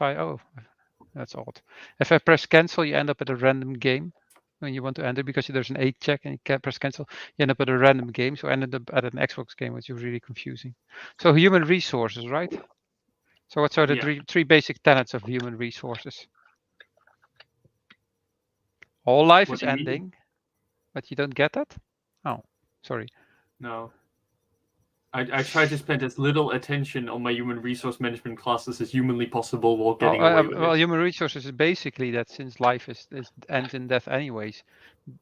that's odd. If I press cancel, you end up at a random game when you want to enter because there's an 8 check and you can't press cancel. You end up at a random game, so I ended up at an Xbox game, which is really confusing. So human resources, right? So what are the Yeah. three basic tenets of human resources? All life What is do you mean? ending, but you don't get that? Oh, sorry. No. I try to spend as little attention on my human resource management classes as humanly possible while getting away with Well, it. human resources is basically that since life is ends in death anyways,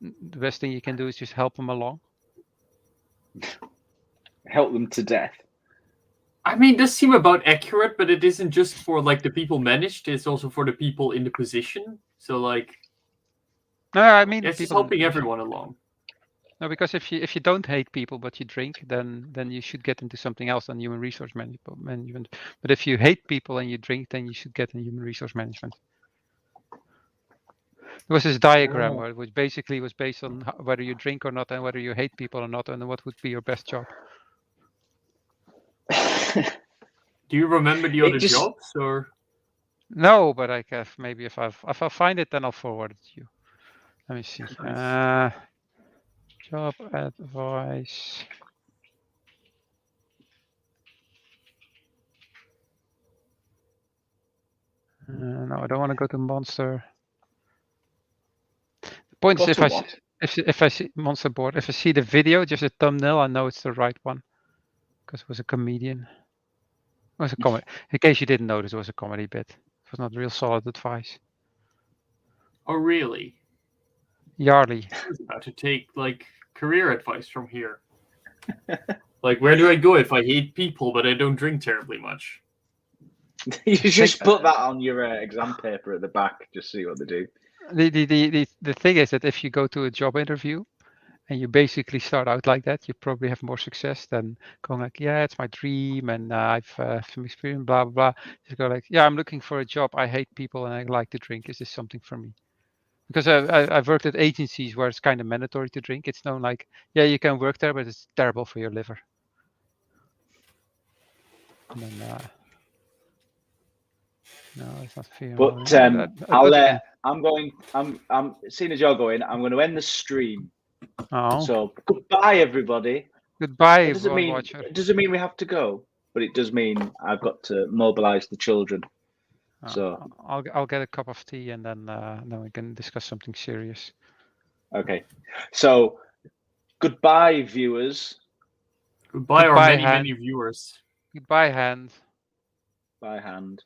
the best thing you can do is just help them along. Help them to death. I mean, it does seem about accurate, but it isn't just for like the people managed; it's also for the people in the position. So like, No, I mean it's just people. helping everyone along. No, because if you don't hate people but you drink, then you should get into something else than human resource management. But if you hate people and you drink, then you should get in human resource management. There was this diagram where which basically was based on whether you drink or not and whether you hate people or not and what would be your best job. Do you remember the other jobs or? No, but I guess maybe if I find it, then I'll forward it to you. Let me see. Nice. Job advice. No, I don't want to go to Monster. The point is, if I see Monster board, if I see the video, just a thumbnail, I know it's the right one because it was a comedian. It was a comedy. In case you didn't notice, it was a comedy bit. It was not real solid advice. Oh really? Yarly. I was about to take like career advice from here. Like, where do I go if I hate people but I don't drink terribly much? You should just put that on your exam paper at the back. Just see what they do. The thing is that if you go to a job interview and you basically start out like that, you probably have more success than going like, yeah, it's my dream and I've some experience, blah, blah, blah. Just go like, yeah, I'm looking for a job. I hate people and I like to drink. Is this something for me? Because I've worked at agencies where it's kind of mandatory to drink. It's known like, yeah, you can work there, but it's terrible for your liver. And then, no, it's not fair. But I'm seeing as you're going. I'm going to end the stream. Oh. So goodbye, everybody. Goodbye, It doesn't mean we have to go, but it does mean I've got to mobilize the children. So I'll get a cup of tea and then we can discuss something serious. Okay. So goodbye, viewers. Goodbye, our many viewers. Goodbye, Hand. Bye, Hand.